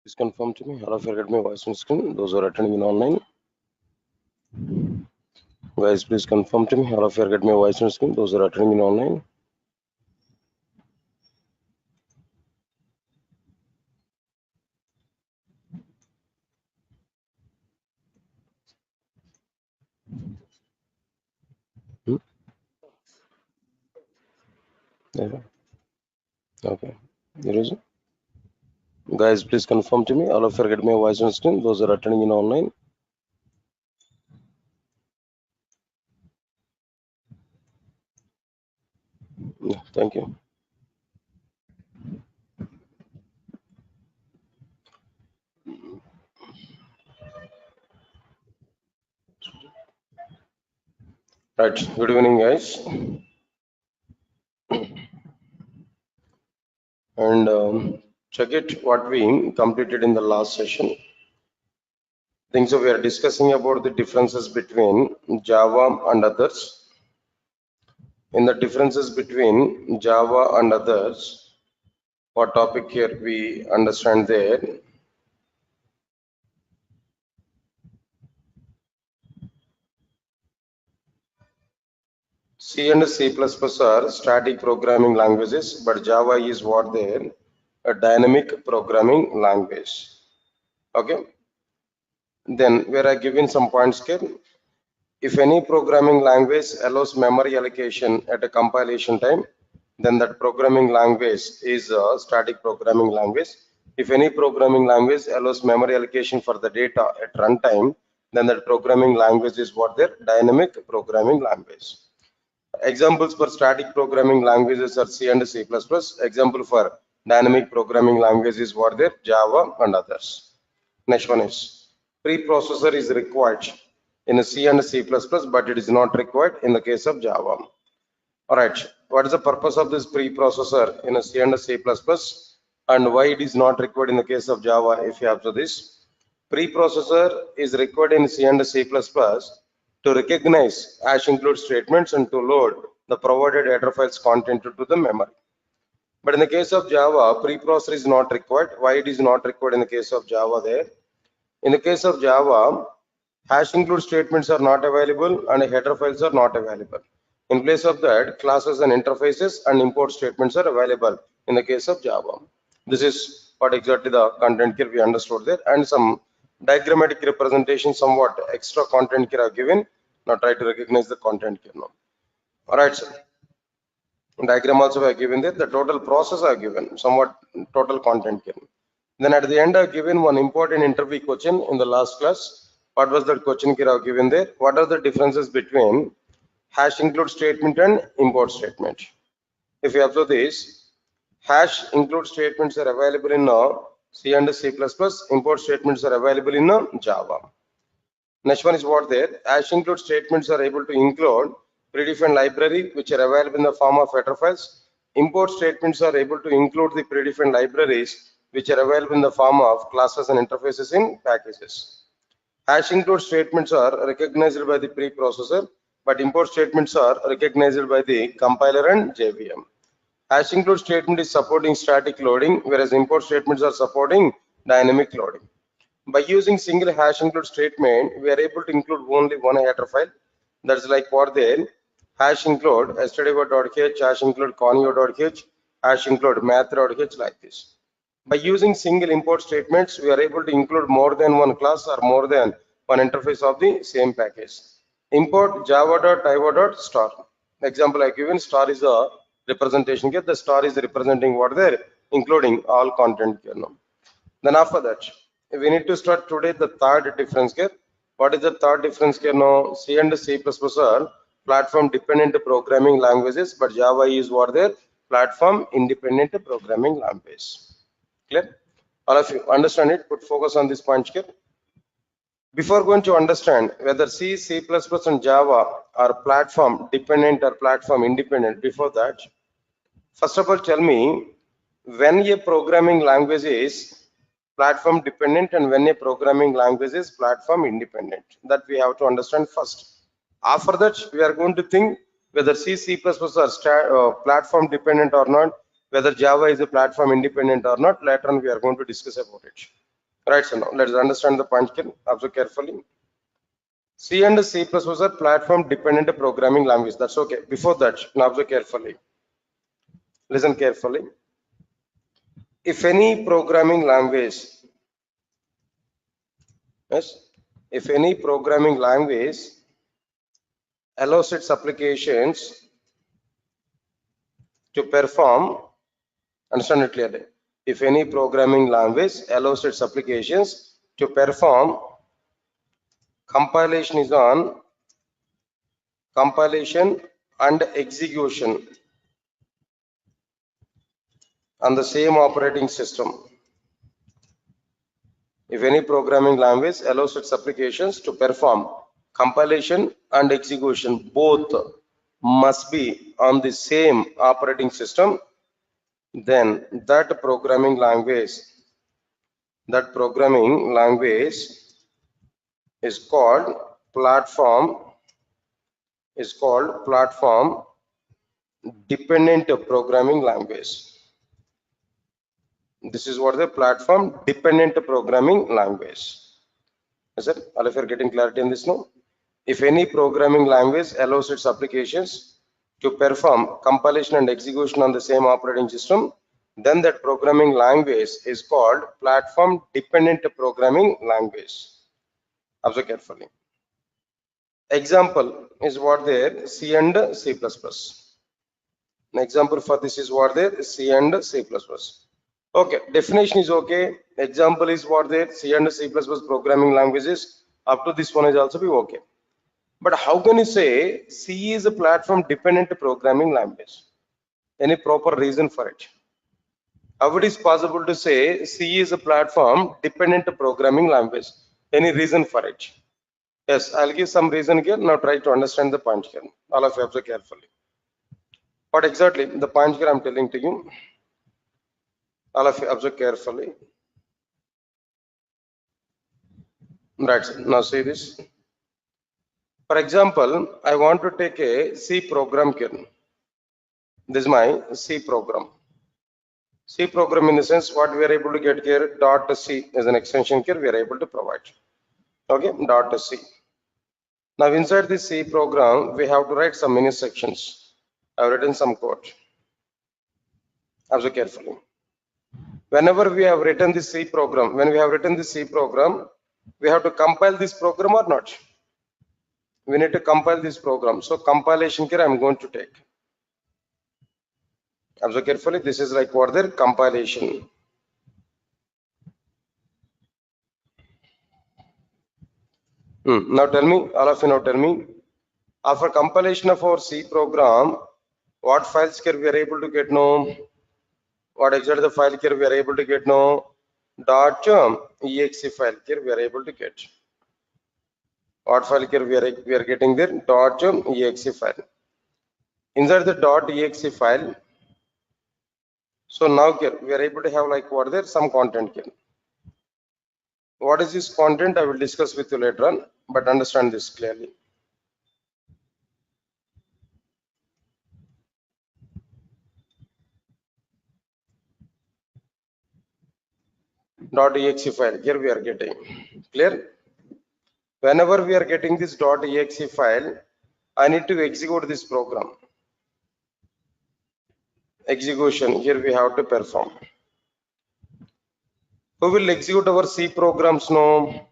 Please confirm to me. All of you get my voice on screen. Those who are attending in online. Guys, please confirm to me. All of you get my voice on screen. Those who are attending in online. Hmm? Yeah. Okay. There is. Guys, please confirm to me. All of you get my voice on screen. Those who are attending in online. Yeah, thank you. Right, good evening guys. And check it what we completed in the last session. I think so we are discussing about the differences between Java and others. In the differences between Java and others, what topic here we understand there? C and C++ are static programming languages, but Java is what there? A dynamic programming language. Okay. Then where I given some points here. If any programming language allows memory allocation at a compilation time, then that programming language is a static programming language. If any programming language allows memory allocation for the data at runtime, then that programming language is what their dynamic programming language. Examples for static programming languages are C and C++. Example for dynamic programming language is what their Java and others. Next one is preprocessor is required in a C and C++, but it is not required in the case of Java. All right, what is the purpose of this preprocessor in a C and C++ and why it is not required in the case of Java? If you observe this, preprocessor is required in C and C++ to recognize hash include statements and to load the provided header files content to the memory. But in the case of Java, preprocessor is not required. Why it is not required in the case of Java there? In the case of Java, hash include statements are not available and header files are not available. In place of that, classes and interfaces and import statements are available in the case of Java. This is what exactly the content here we understood there, and some diagrammatic representation, somewhat extra content here are given. Now try to recognize the content here now. All right, sir. Diagram also are given there. The total process are given, somewhat total content here. Then at the end, I've given one important interview question in the last class. What was that question here I've given there? What are the differences between hash include statement and import statement? If you observe this, hash include statements are available in C and C++. Import statements are available in Java. Next one is what there. Hash include statements are able to include predefined library which are available in the form of header files. Import statements are able to include the predefined libraries which are available in the form of classes and interfaces in packages. Hash include statements are recognized by the preprocessor, but import statements are recognized by the compiler and JVM. Hash include statement is supporting static loading, whereas import statements are supporting dynamic loading. By using single hash include statement, we are able to include only one header file. That's like what there hash include stdio.h, hash include conio.h, hash include math.h, like this. By using single import statements, we are able to include more than one class or more than one interface of the same package. Import java.ivo.star. Example I given, star is a representation here. The star is representing what there, including all content here now. Then after that, we need to start today the third difference here. What is the third difference here now? C and C++ are platform dependent programming languages, but Java is what their platform independent programming language. Clear? All of you understand it? Put focus on this point here. Before going to understand whether C, C++ and Java are platform dependent or platform independent, before that, first of all, tell me when a programming language is platform dependent and when a programming language is platform independent. That we have to understand first. After that, we are going to think whether C, C++ are platform dependent or not, whether Java is a platform independent or not. Later on, we are going to discuss about it. Right, so now let's understand the point here. Observe carefully. C and C++ are platform dependent programming language. That's okay. Before that, now observe carefully. Listen carefully. If any programming language, yes, if any programming language allows its applications to perform, understand it clearly. If any programming language allows its applications to perform, compilation is on compilation and execution on the same operating system. If any programming language allows its applications to perform compilation and execution both must be on the same operating system, then that programming language is called platform dependent programming language. This is what the platform dependent programming language. Is it? All of you are getting clarity in this now? If any programming language allows its applications to perform compilation and execution on the same operating system, then that programming language is called platform dependent programming language. Observe carefully. Example is what there, C and C++. An example for this is what there, C and C++. Okay, definition is okay. Example is what there, C and C++ programming languages. Up to this one is also be okay. But how can you say C is a platform dependent programming language? Any proper reason for it? How it is possible to say C is a platform dependent programming language? Any reason for it? Yes, I'll give some reason here. Now try to understand the point here. All of you observe carefully. What exactly the point here I'm telling to you? All of you observe carefully. Right. Now see this. For example, I want to take a C program here. This is my C program. C program in the sense what we are able to get here, .c as an extension here we are able to provide. Okay, .c. Now inside this C program, we have to write some mini sections. I've written some code. Observe carefully. Whenever we have written this C program, when we have written this C program, we have to compile this program or not? We need to compile this program. So compilation here I'm going to take. Observe carefully. This is like what their compilation. Now tell me, all of you now tell me, after compilation of our C program, what files here we are able to get now? What exactly the file here we are able to get now? .exe file here we are able to get. What file here we are getting there? .exe file. Inside the .exe file, so now here we are able to have like what there some content here. What is this content? I will discuss with you later on, but understand this clearly. .exe file here we are getting. Clear? Whenever we are getting this .exe file, I need to execute this program. Execution here we have to perform. Who will execute our C programs now?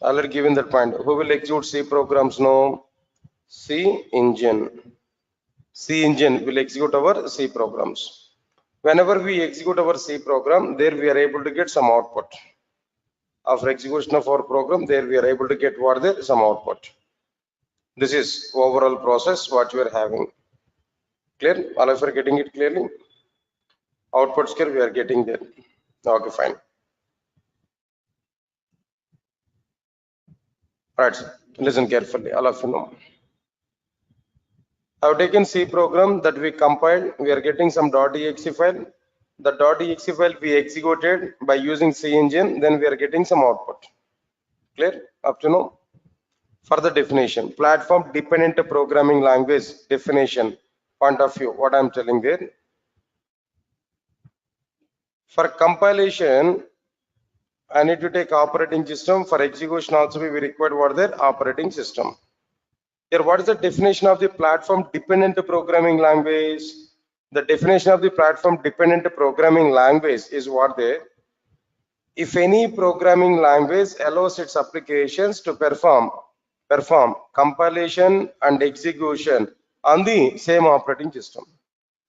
Already given that point. Who will execute C programs now? C engine. C engine will execute our C programs. Whenever we execute our C program, there we are able to get some output. After execution of our program, there we are able to get what there some output. This is overall process what we are having. Clear? All of you are getting it clearly? Outputs here we are getting there. Okay, fine. Right, listen carefully, all of you know. I have taken C program that we compiled, we are getting some .exe file. The .exe file we executed by using C engine, then we are getting some output. Clear? Up to now? Further definition, platform dependent programming language definition point of view, what I am telling there. For compilation, I need to take operating system. For execution also we require what their operating system. Here, what is the definition of the platform dependent programming language? The definition of the platform dependent programming language is what there. If any programming language allows its applications to perform compilation and execution on the same operating system.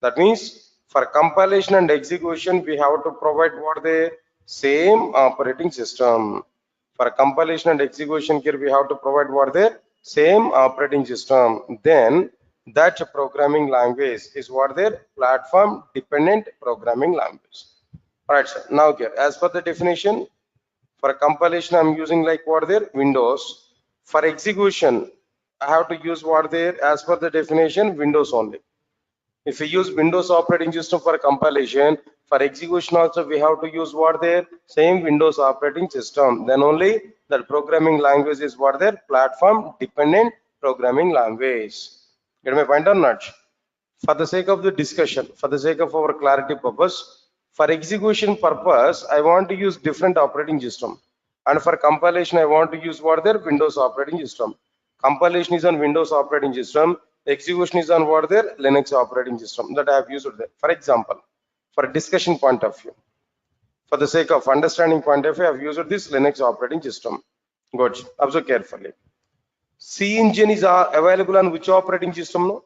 That means for compilation and execution, we have to provide what the same operating system. For compilation and execution here, we have to provide what the same operating system. Then that programming language is what their platform dependent programming language. All right, sir. Now here, as per the definition, For compilation, I'm using like what there? Windows. For execution, I have to use what there? As per the definition, Windows only. If we use Windows operating system for compilation, for execution also we have to use what there? Same Windows operating system. Then only the programming language is what there? Platform dependent programming language. Get my point or not? For the sake of the discussion, for the sake of our clarity purpose, for execution purpose, I want to use different operating system. And for compilation, I want to use what their Windows operating system. Compilation is on Windows operating system. Execution is on what their Linux operating system that I have used there. For example, for a discussion point of view, for the sake of understanding point of view, I have used this Linux operating system. Good. Observe carefully. C engine is available on which operating system? No?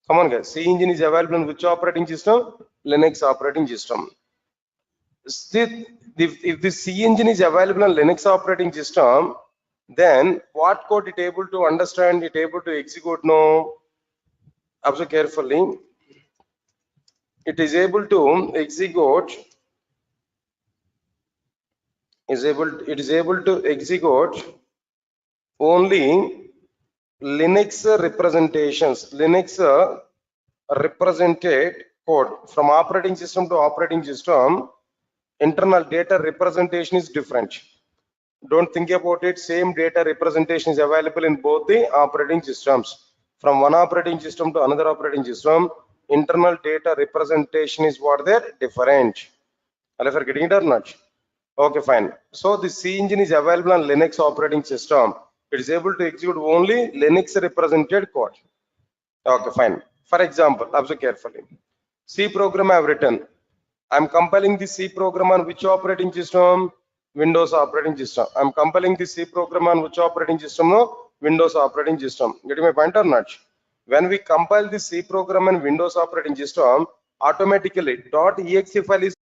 Come on, guys. C engine is available on which operating system? Linux operating system. If the C engine is available on Linux operating system, then what code it able to understand, it able to execute? No. Observe carefully. It is able to execute. It is able to execute only Linux representations. Linux represented code from operating system to operating system. Internal data representation is different. Don't think about it. Same data representation is available in both the operating systems. From one operating system to another operating system, internal data representation is what they're different. Are you getting it or not? Okay, fine. So the C engine is available on Linux operating system. It is able to execute only Linux represented code. Okay, fine. For example, observe carefully. C program I have written. I'm compiling the C program on which operating system? Windows operating system. I'm compiling the C program on which operating system? No, Windows operating system. Getting my point or not? When we compile the C program on Windows operating system, automatically .exe file is